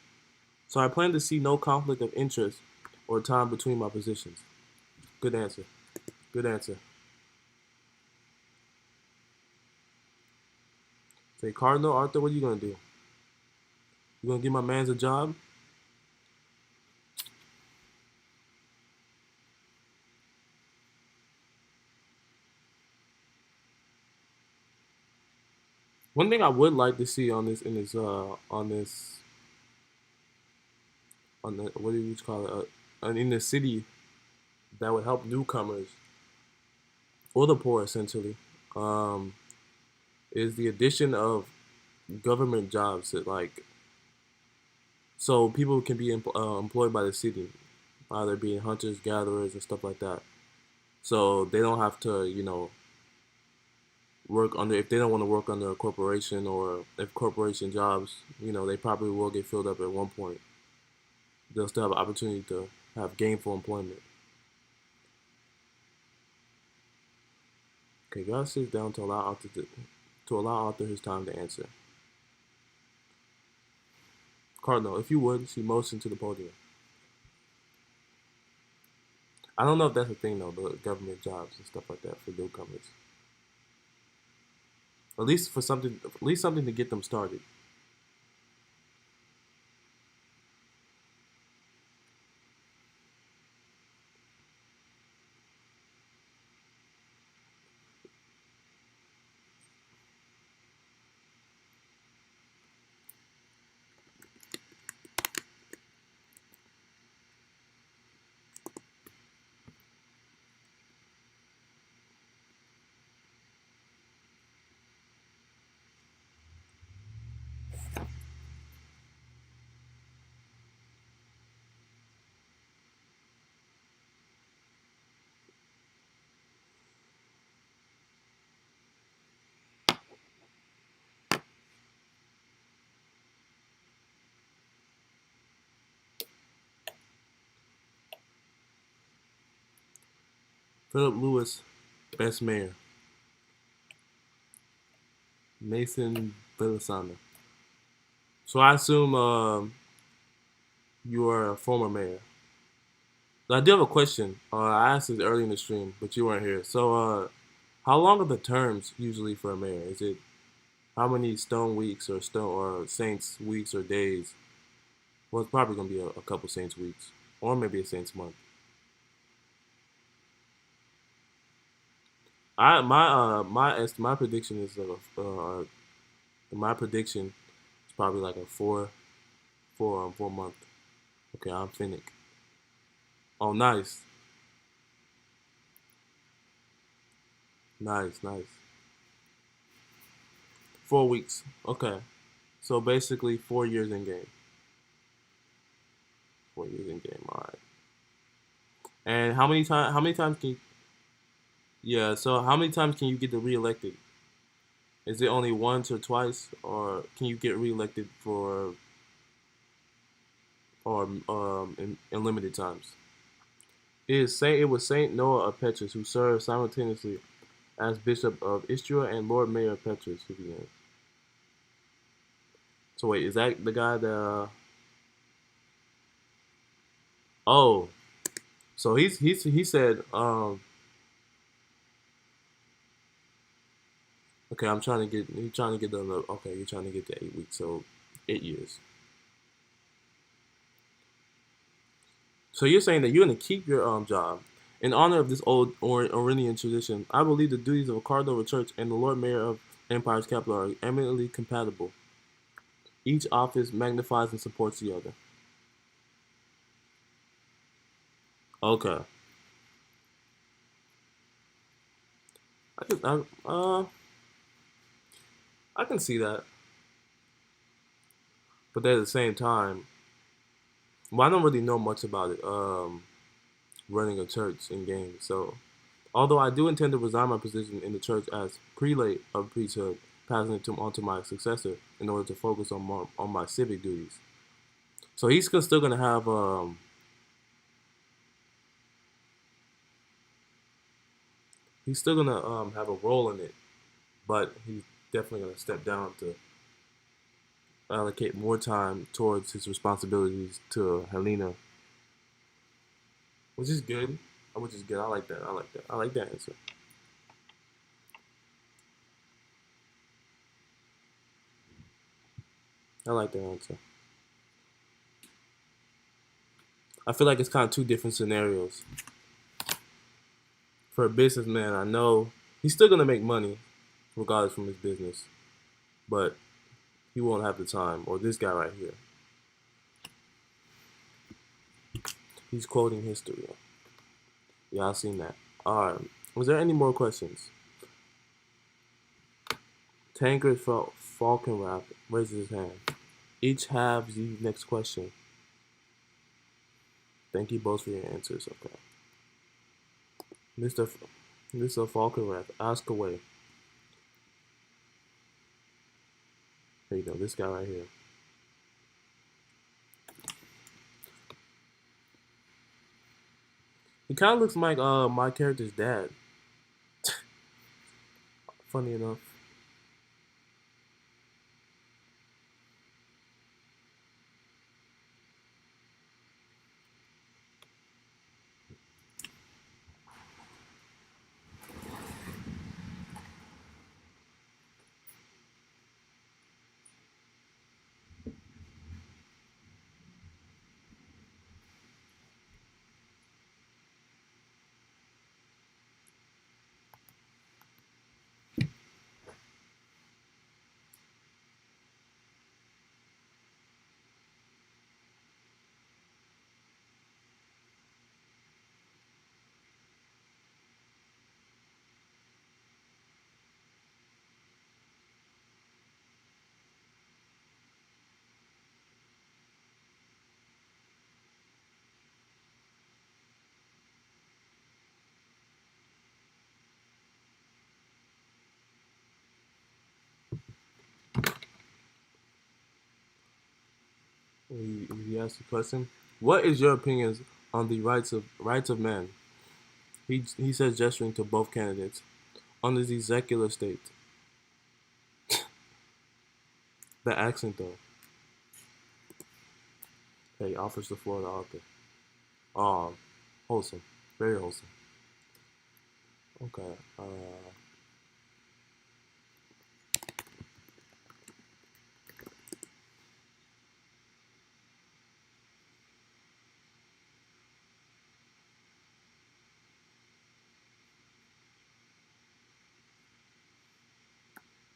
So I plan to see no conflict of interest or time between my positions. Good answer. Good answer. Say, Cardinal Arthur, what are you gonna do? You gonna give my man's a job? One thing I would like to see on this in this on this on the what do you call it in the city that would help newcomers or the poor essentially um, is the addition of government jobs that like so people can be employed by the city, either being hunters, gatherers, and stuff like that. So they don't have to work under if they don't want to work under a corporation or if corporation jobs they probably will get filled up at one point. They'll still have an opportunity to have gainful employment. Okay, God sits down to allow Arthur his time to answer. Cardinal, if you would, she motioned to the podium. I don't know if that's a thing though, the government jobs and stuff like that for newcomers. At least something to get them started. Philip Lewis, best mayor. Nathan Villasana. So I assume you are a former mayor. I do have a question. I asked this early in the stream, but you weren't here. So, how long are the terms usually for a mayor? Is it how many stone weeks or stone or saints weeks or days? Well, it's probably gonna be a couple saints weeks or maybe a saints month. I my prediction is my prediction is probably like a 4 month. Okay, I'm Finnick. Oh, nice, nice. 4 weeks. Okay, so basically 4 years in game. 4 years in game. All right. And how many times? How many times can? Yeah. So how many times can you get reelected? Is it only once or twice, or can you get reelected for or in limited times? It was Saint Noah of Petrus who served simultaneously as Bishop of Istria and Lord Mayor of Petrus who began. So wait, is that the guy that? Oh, so he said okay, I'm trying to get you're trying to get the okay you're trying to get to 8 weeks, so 8 years. So you're saying that you're going to keep your job. In honor of this old Aurelian tradition, I believe the duties of a cardinal of a church and the Lord Mayor of Empire's capital are eminently compatible. Each office magnifies and supports the other. Okay, I can I can see that, but at the same time, well, I don't really know much about it. Running a church in games, so although I do intend to resign my position in the church as prelate of priesthood, passing it on to my successor in order to focus on my civic duties. So he's still gonna have he's still gonna have a role in it, but he's definitely gonna step down to allocate more time towards his responsibilities to Helena, which is good. Which is good. I like that. I like that. I like that answer. I like that answer. I feel like it's kind of two different scenarios. For a businessman, I know he's still gonna make money regardless from his business, but he won't have the time. Or this guy right here, he's quoting history. Yeah, I've seen that. All right. Was there any more questions? Tankard Falcon Rap raises his hand. Each have the next question. Thank you both for your answers. Okay. Mr. Mr. Falcon Rap, ask away. There you go. This guy right here. He kind of looks like my character's dad. Funny enough. He asked the question. What is your opinions on the rights of man? He says, gesturing to both candidates under the secular state. The accent though. Hey, offers the floor to author. Um, wholesome, very wholesome. Okay.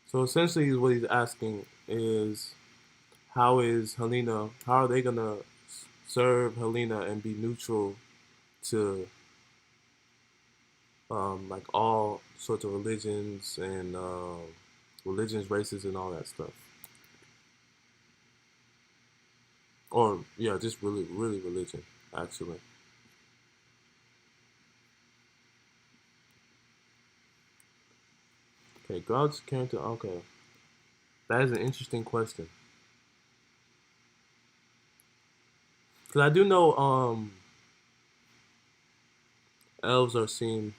So essentially, what he's asking is, how are they gonna serve Helena and be neutral to like all sorts of religions and religions, races, and all that stuff. Or yeah, just really, really religion, actually. Okay, God's character. Okay, that is an interesting question. Cause I do know elves are seen.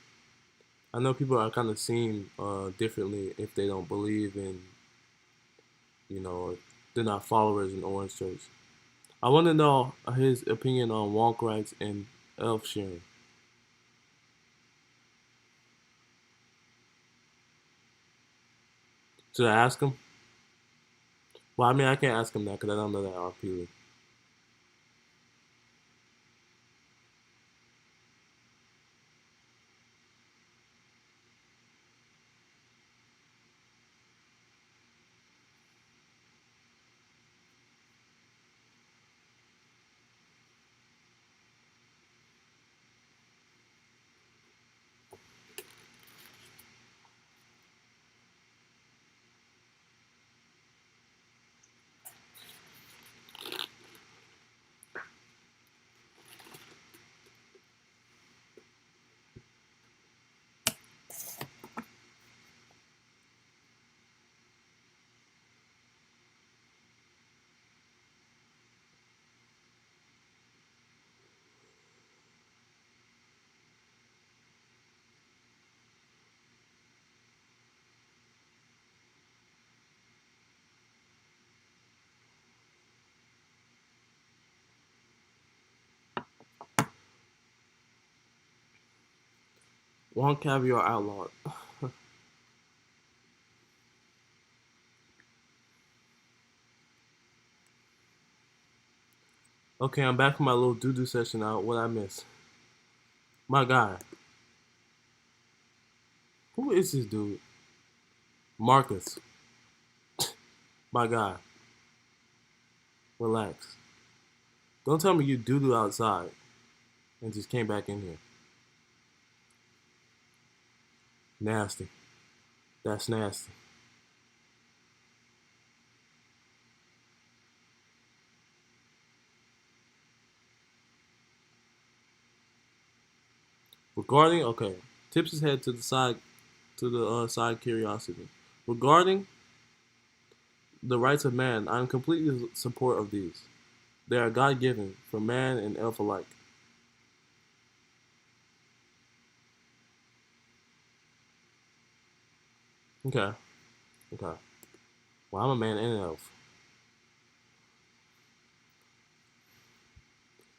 I know people are kind of seen differently if they don't believe in, they're not followers in Orange Church. I want to know his opinion on walk rights and elf sharing. Should I ask him? Well, I mean, I can't ask him that because I don't know that RP. One caviar outlawed. Okay, I'm back from my little doo doo session out. What I miss? My guy. Who is this dude? Marcus. My guy. Relax. Don't tell me you doo doo outside and just came back in here. Nasty. That's nasty. Regarding okay, tips his head to the side curiosity. Regarding the rights of man, I am completely in support of these. They are God given for man and elf alike. Okay, okay. Well, I'm a man and an elf.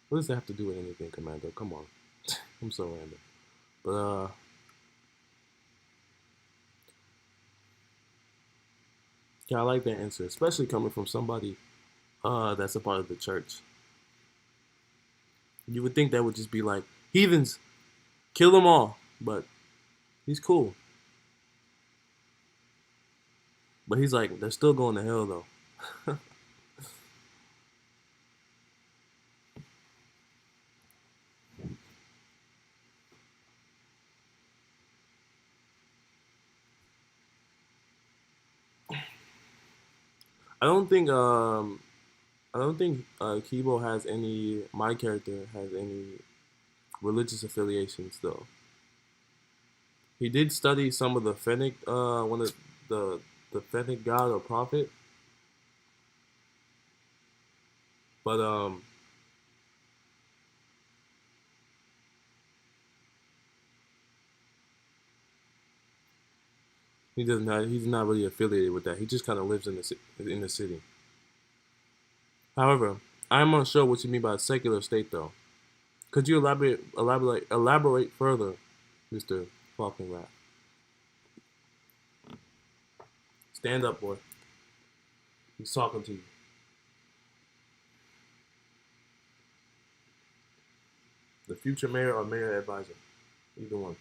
What does that have to do with anything, Commander? Come on. I'm so random. But yeah, I like that answer, especially coming from somebody that's a part of the church. You would think that would just be like heathens, kill them all. But he's cool. But he's like, they're still going to hell though. I don't think Kibo has any. My character has any religious affiliations though. He did study some of the Fennec, one of the the Fennec god or prophet, but he doesn't. He's not really affiliated with that. He just kind of lives in in the city. However, I am unsure what you mean by secular state though. Could you elaborate further, Mister Falkenrath? Stand up, boy. He's talking to you. The future mayor or mayor advisor, either one.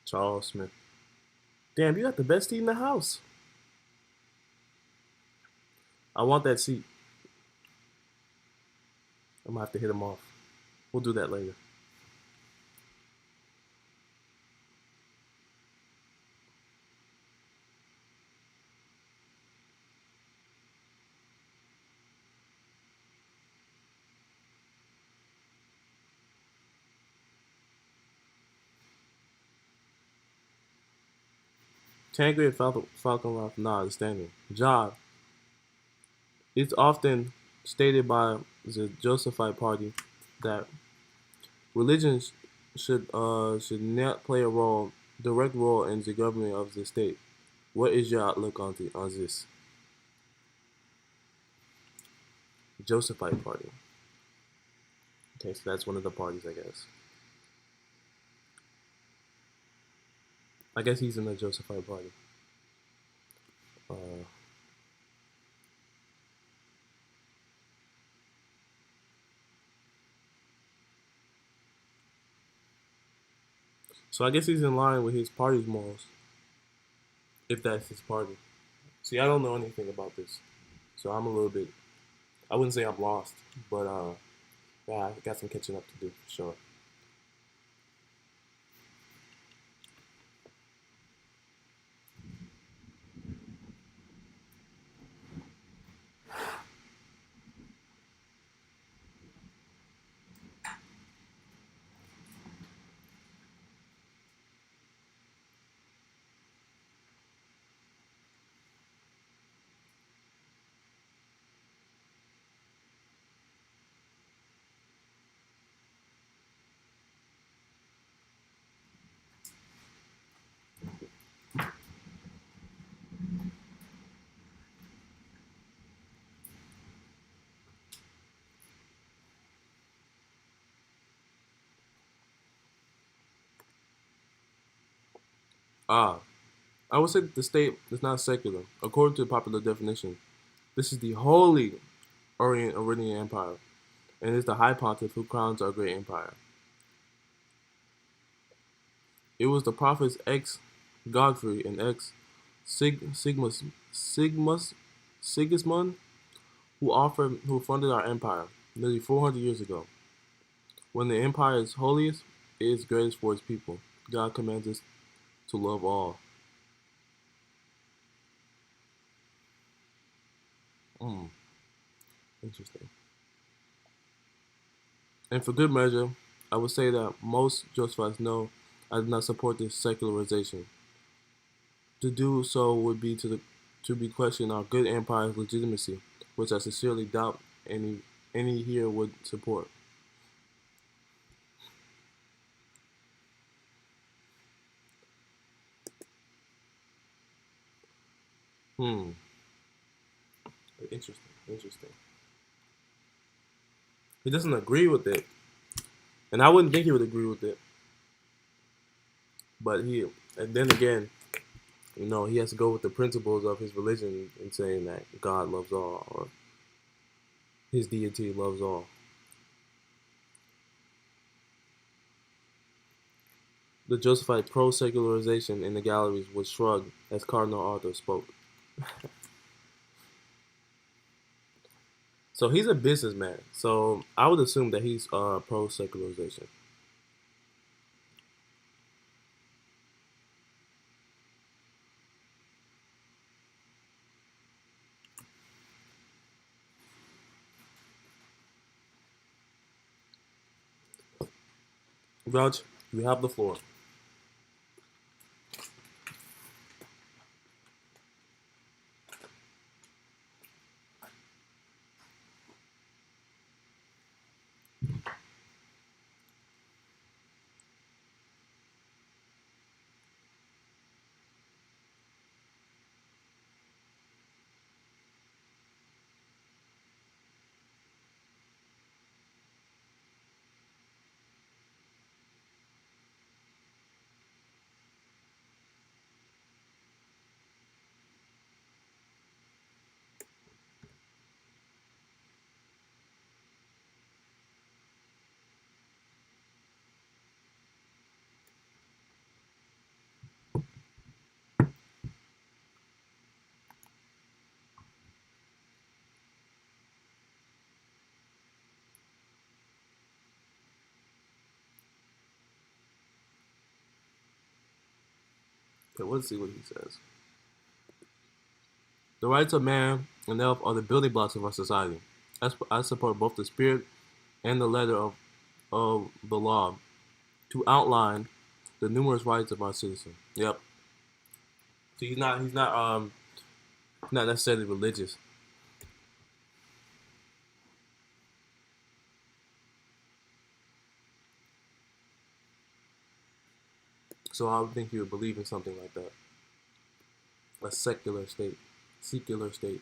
Charles Smith. Damn, you got the best seat in the house. I want that seat. I'm gonna have to hit him off. We'll do that later. Tangrade Falconroth nod standing. Job. It's often stated by the Josephite Party that religion should not play a direct role in the government of the state. What is your outlook on this? Josephite Party. Okay, so that's one of the parties, I guess. I guess he's in the Josephite Party. Uh, so I guess he's in line with his party's morals, if that's his party. See, I don't know anything about this, so I'm a little bit. I wouldn't say I'm lost, but yeah, I got some catching up to do for sure. Ah, I would say that the state is not secular. According to the popular definition, this is the Holy Orient Iranian Empire, and is the High Pontiff who crowns our great empire. It was the prophets ex Godfrey and ex Sigmus Sigismund who funded our empire nearly 400 years ago. When the empire is holiest, it is greatest for its people. God commands us to love all. Mm, interesting. And for good measure, I would say that most Josephite know I do not support this secularization. To do so would be to be question our good empire's legitimacy, which I sincerely doubt any here would support. Hmm. Interesting. Interesting. He doesn't agree with it, and I wouldn't think he would agree with it. But he, and then again, he has to go with the principles of his religion in saying that God loves all or his deity loves all. The Josephite pro-secularization in the galleries was shrugged as Cardinal Arthur spoke. So he's a businessman. So I would assume that he's pro-secularization. Vouch, you have the floor. Okay, let's see what he says. The rights of man and health are the building blocks of our society. I support both the spirit and the letter of the law to outline the numerous rights of our citizen. Yep. So he's not necessarily religious. So I would think he would believe in something like that. A secular state. Secular state.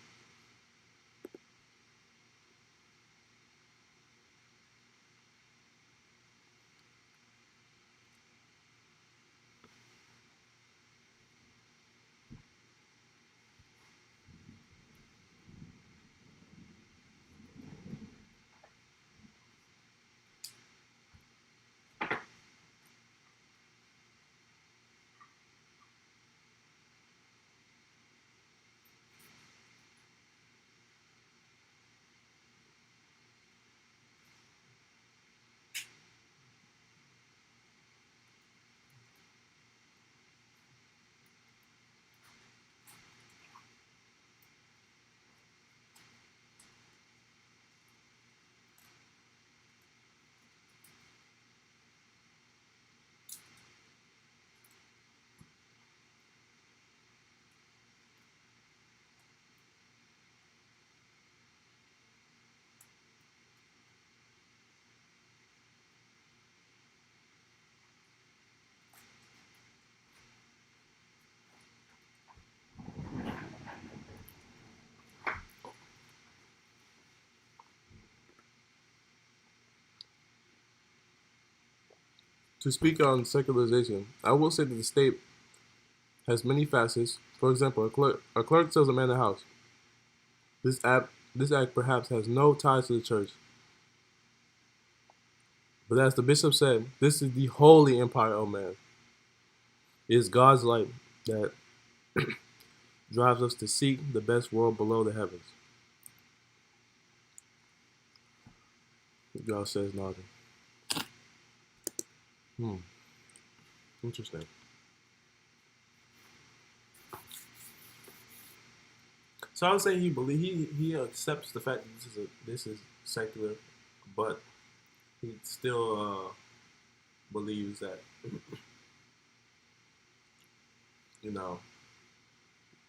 To speak on secularization, I will say that the state has many facets. For example, a clerk sells a man a house. This act perhaps has no ties to the church, but as the bishop said, this is the holy empire, O man. It is God's light that drives us to seek the best world below the heavens. God says nothing. Hmm. Interesting. So I would say he accepts the fact that this is secular, but he still believes that you know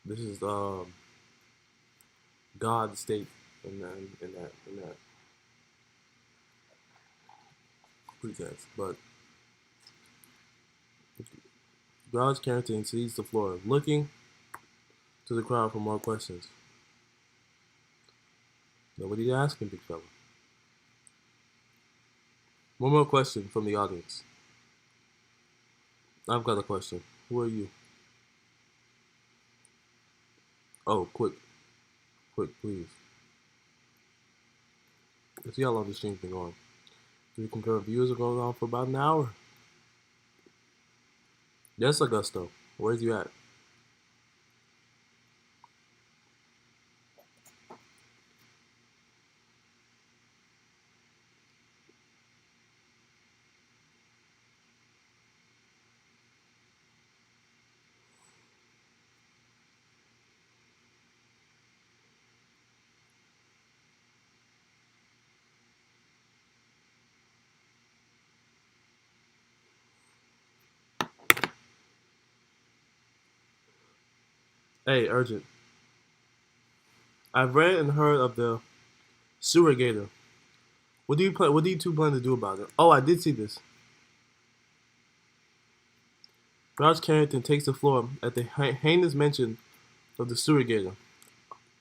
this is God's state in that pretense. But God's character exceeds the floor, looking to the crowd for more questions. Nobody asking, big fella. One more question from the audience. I've got a question. Who are you? Oh, quick, please. Let's see how long this stream's been going. Three concurrent viewers are going on for about an hour. Yes, Augusto. Where's you at? Hey, urgent. I've read and heard of the sewer gator. What do you two plan to do about it? Oh, I did see this. Raj Carrington takes the floor at the heinous mention of the sewer gator.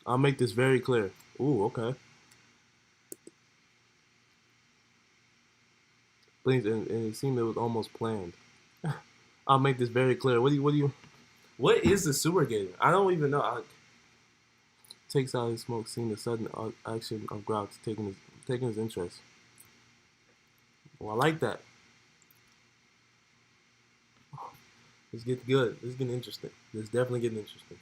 I'll make this very clear. Ooh, okay. Please, and it seemed it was almost planned. I'll make this very clear. What is the sewer gator? I don't even know. Takes out his smoke, seeing the sudden action of Grouch taking his interest. Well, I like that. It's getting good. It's getting interesting. It's definitely getting interesting.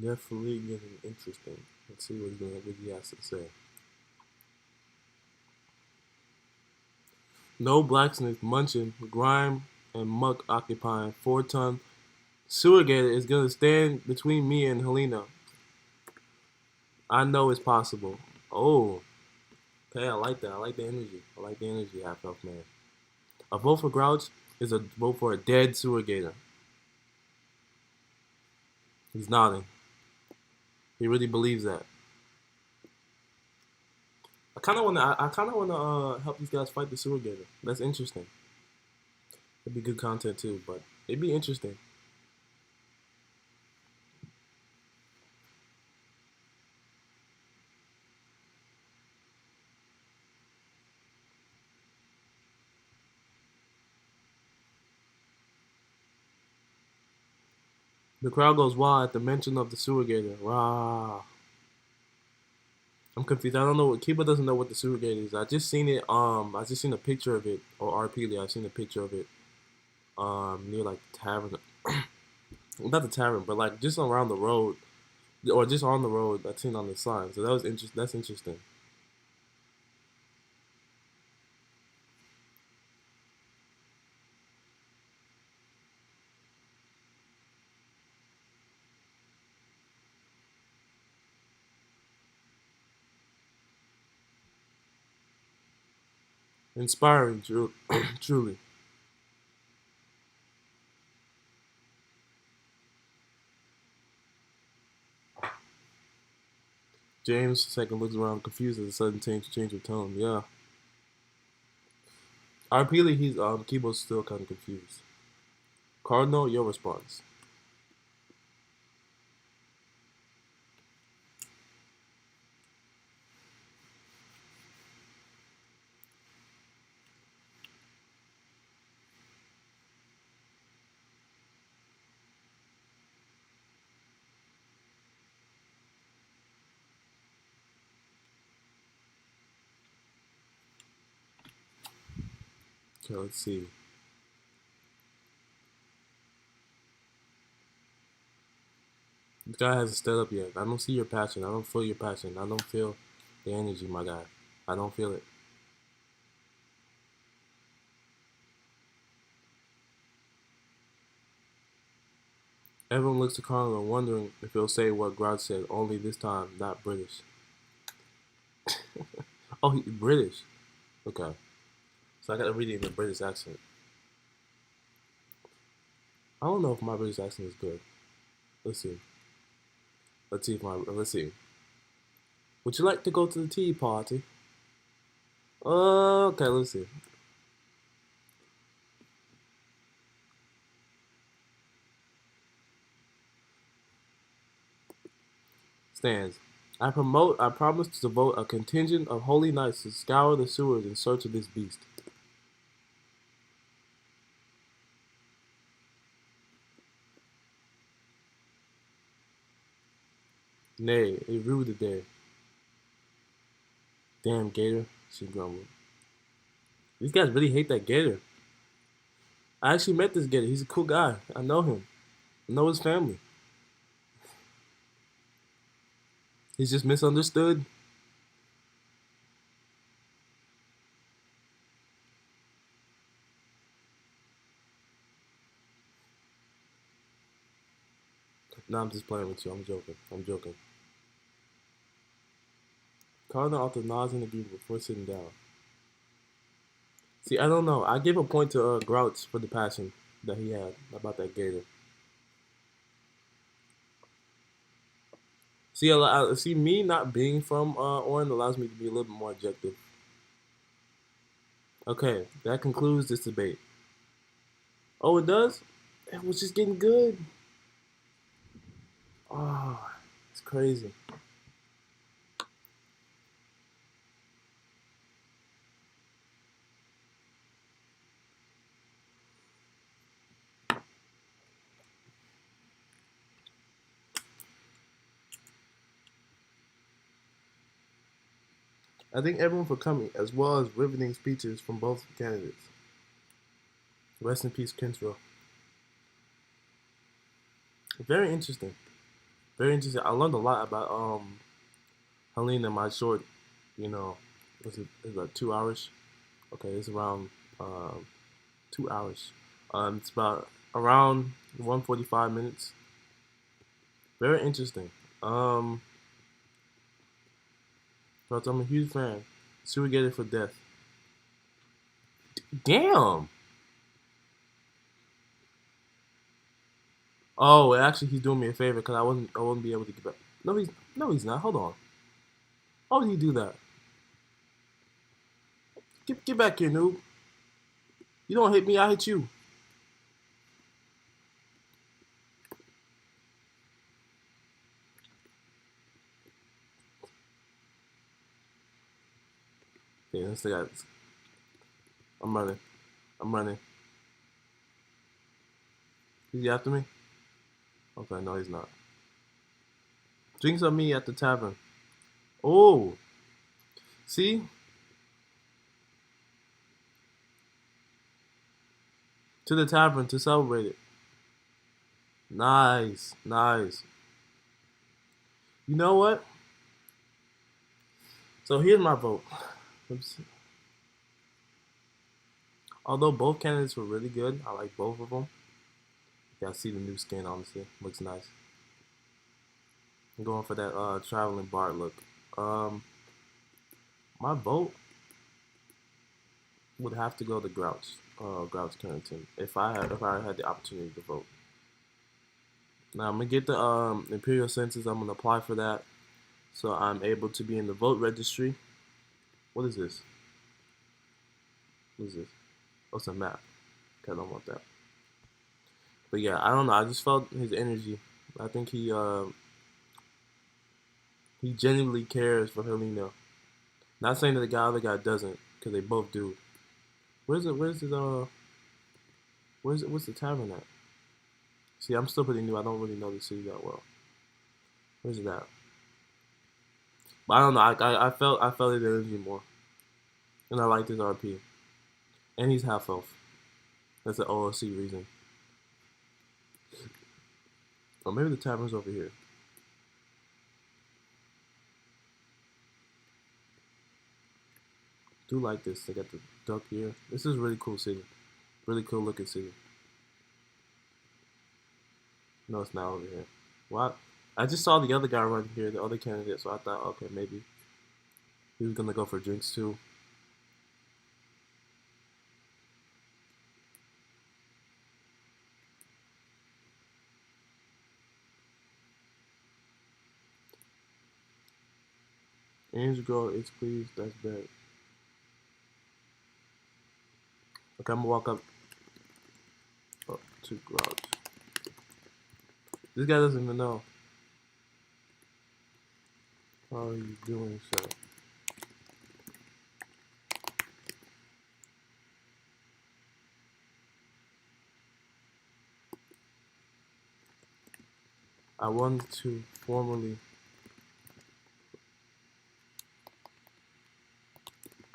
Definitely getting interesting. Let's see what he has to say. No blacksmith munching, grime and muck occupying 4-ton sewer gator is gonna stand between me and Helena. I know it's possible. Oh, okay, I like that. I like the energy. I like the energy, half elf man. A vote for Grouch is a vote for a dead sewer gator. He's nodding. He really believes that. I kind of wanna help these guys fight the sewer gator. That's interesting. It'd be good content too, but it'd be interesting. The crowd goes wild at the mention of the sewer gator. Rah. I'm confused. I don't know. Kiba doesn't know what the sewer gate is. I just seen it. I just seen a picture of it, or RP. I've seen a picture of it. Near like the tavern, not the tavern, but like just around the road, or just on the road. I seen on the sign. So that was interesting. That's interesting. Inspiring, truly. James second looks around confused as a sudden change of tone. Yeah. Repeatedly, he's Kibo's still kind of confused. Cardinal, your response. Okay, let's see. This guy hasn't stood up yet. I don't see your passion. I don't feel your passion. I don't feel the energy, my guy. I don't feel it. Everyone looks to Connor wondering if he'll say what Grouch said, only this time not British. Oh, he's British. Okay. So I gotta read it in a British accent. I don't know if my British accent is good. Let's see. Let's see. Would you like to go to the tea party? Okay, let's see. Stands. I promise to devote a contingent of holy knights to scour the sewers in search of this beast. Nay, a rue the day. Damn gator, she grumbled. These guys really hate that gator. I actually met this gator. He's a cool guy. I know him. I know his family. He's just misunderstood. No, I'm just playing with you. I'm joking. I'm joking. Cardinal author nods in agreement before sitting down. See, I don't know. I give a point to Grouch for the passion that he had about that gator. See, me not being from Orin allows me to be a little bit more objective. Okay, that concludes this debate. Oh, it does? It was just getting good. Oh, it's crazy. I thank everyone for coming, as well as riveting speeches from both candidates. Rest in peace, Kinsrow. Very interesting. Very interesting. I learned a lot about Helena, my short, you know, it's about 2 hours. Okay, it's around 2 hours. It's about around 145 minutes. Very interesting. Um, but I'm a huge fan. Surrogated for death. Damn. Oh, actually, he's doing me a favor because I wouldn't be able to get back. No, he's not. Hold on. How would he do that? Get back here, noob. You don't hit me, I hit you. Okay, let's take out. I'm running. I'm running. Is he after me? Okay, no, he's not. Drinks on me at the tavern. Oh, see? To the tavern to celebrate it. Nice, nice. You know what? So here's my vote. Although both candidates were really good, I like both of them. Yeah, I see the new skin, honestly. Looks nice. I'm going for that traveling bard look. Um, my vote would have to go to Grouch Carrington, if I had the opportunity to vote. Now I'm gonna get the Imperial census. I'm gonna apply for that. So I'm able to be in the vote registry. What is this? What is this? Oh, it's a map. Okay, I don't want that. But yeah, I don't know. I just felt his energy. I think he genuinely cares for Helena. Not saying that the other guy doesn't, because they both do. Where's it? Where's it? Where's it? What's the tavern at? See, I'm still pretty new. I don't really know the city that well. Where's it at? But I don't know. I felt his energy more, and I liked his RP. And he's half elf. That's an OLC reason. Or maybe the tavern's over here. Do like this. They got the duck here. This is a really cool city. Really cool looking city. No, it's not over here. What? I just saw the other guy run here, the other candidate, so I thought, okay, maybe he was gonna go for drinks too. Angel girl, it's please, that's bad. Okay, I'm gonna walk up to Grouch. This guy doesn't even know. How are you doing, sir? I want to formally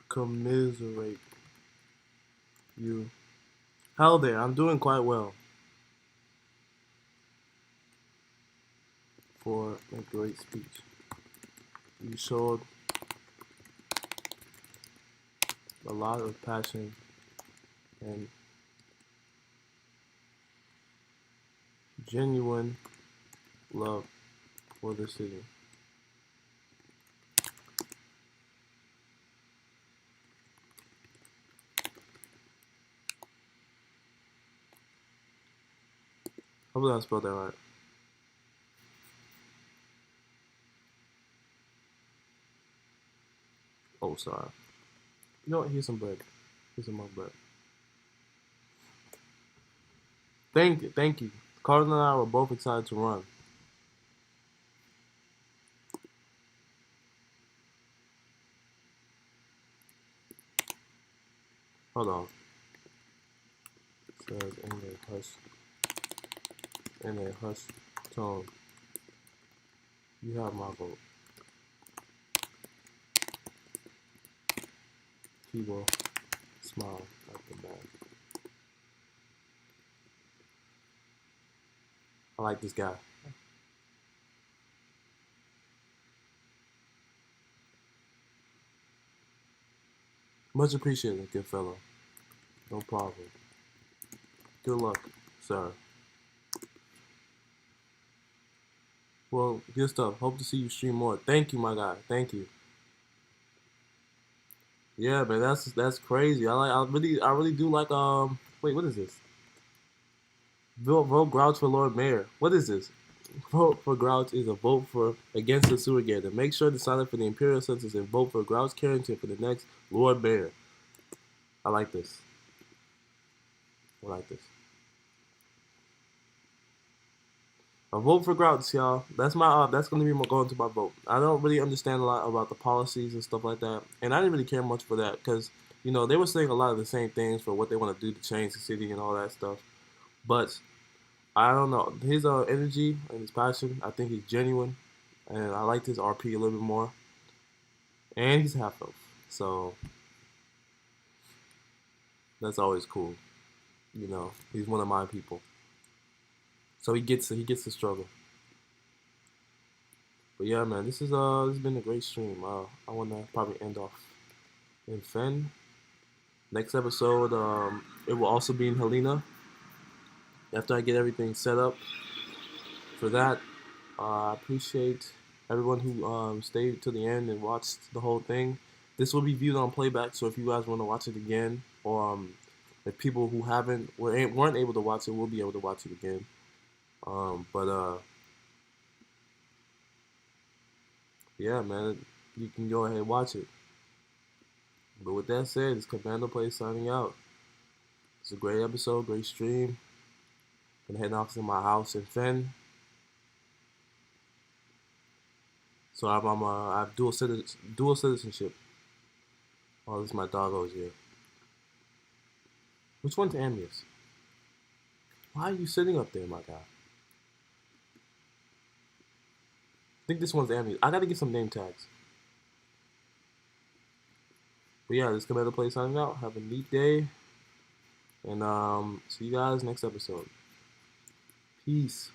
commiserate you. Hell there, I'm doing quite well for a great speech. You showed a lot of passion and genuine love for the city. Hopefully I spelled that right. Oh, sorry. You know what? Here's some bread. Here's some more bread. Thank you, thank you. Carter and I were both excited to run. Hold on. It says in a hush tone. You have my vote. Keyboard smile at the back. I like this guy. Much appreciated, good fellow. No problem. Good luck, sir. Well, good stuff. Hope to see you stream more. Thank you, my guy. Thank you. Yeah, man, that's crazy. I really do like wait, what is this? Vote Grouch for Lord Mayor. What is this? Vote for Grouch is a vote for against the sewer gator. Make sure to sign up for the Imperial Census and vote for Grouch Carrington for the next Lord Mayor. I like this. I like this. A vote for Grouch, y'all. That's my that's gonna be going to my vote. I don't really understand a lot about the policies and stuff like that, and I didn't really care much for that because they were saying a lot of the same things for what they want to do to change the city and all that stuff. But I don't know his energy and his passion. I think he's genuine, and I liked his RP a little bit more. And he's half elf, so that's always cool. He's one of my people, so he gets the struggle. But yeah, man, this has been a great stream. I wanna probably end off in Fen. Next episode, it will also be in Helena. After I get everything set up for that, I appreciate everyone who stayed to the end and watched the whole thing. This will be viewed on playback, so if you guys want to watch it again, or if people who weren't able to watch it will be able to watch it again. But Yeah, man, you can go ahead and watch it. But with that said, it's Commando Play signing out. It's a great episode, great stream. Gonna head off to my house in Fenn. So I have dual citizenship. Oh, this is my doggo's here. Which one's Amnius? Why are you sitting up there, my guy? I think this one's Amnius. I gotta get some name tags. But yeah, this is Commando Play signing out. Have a neat day. And see you guys next episode. Peace.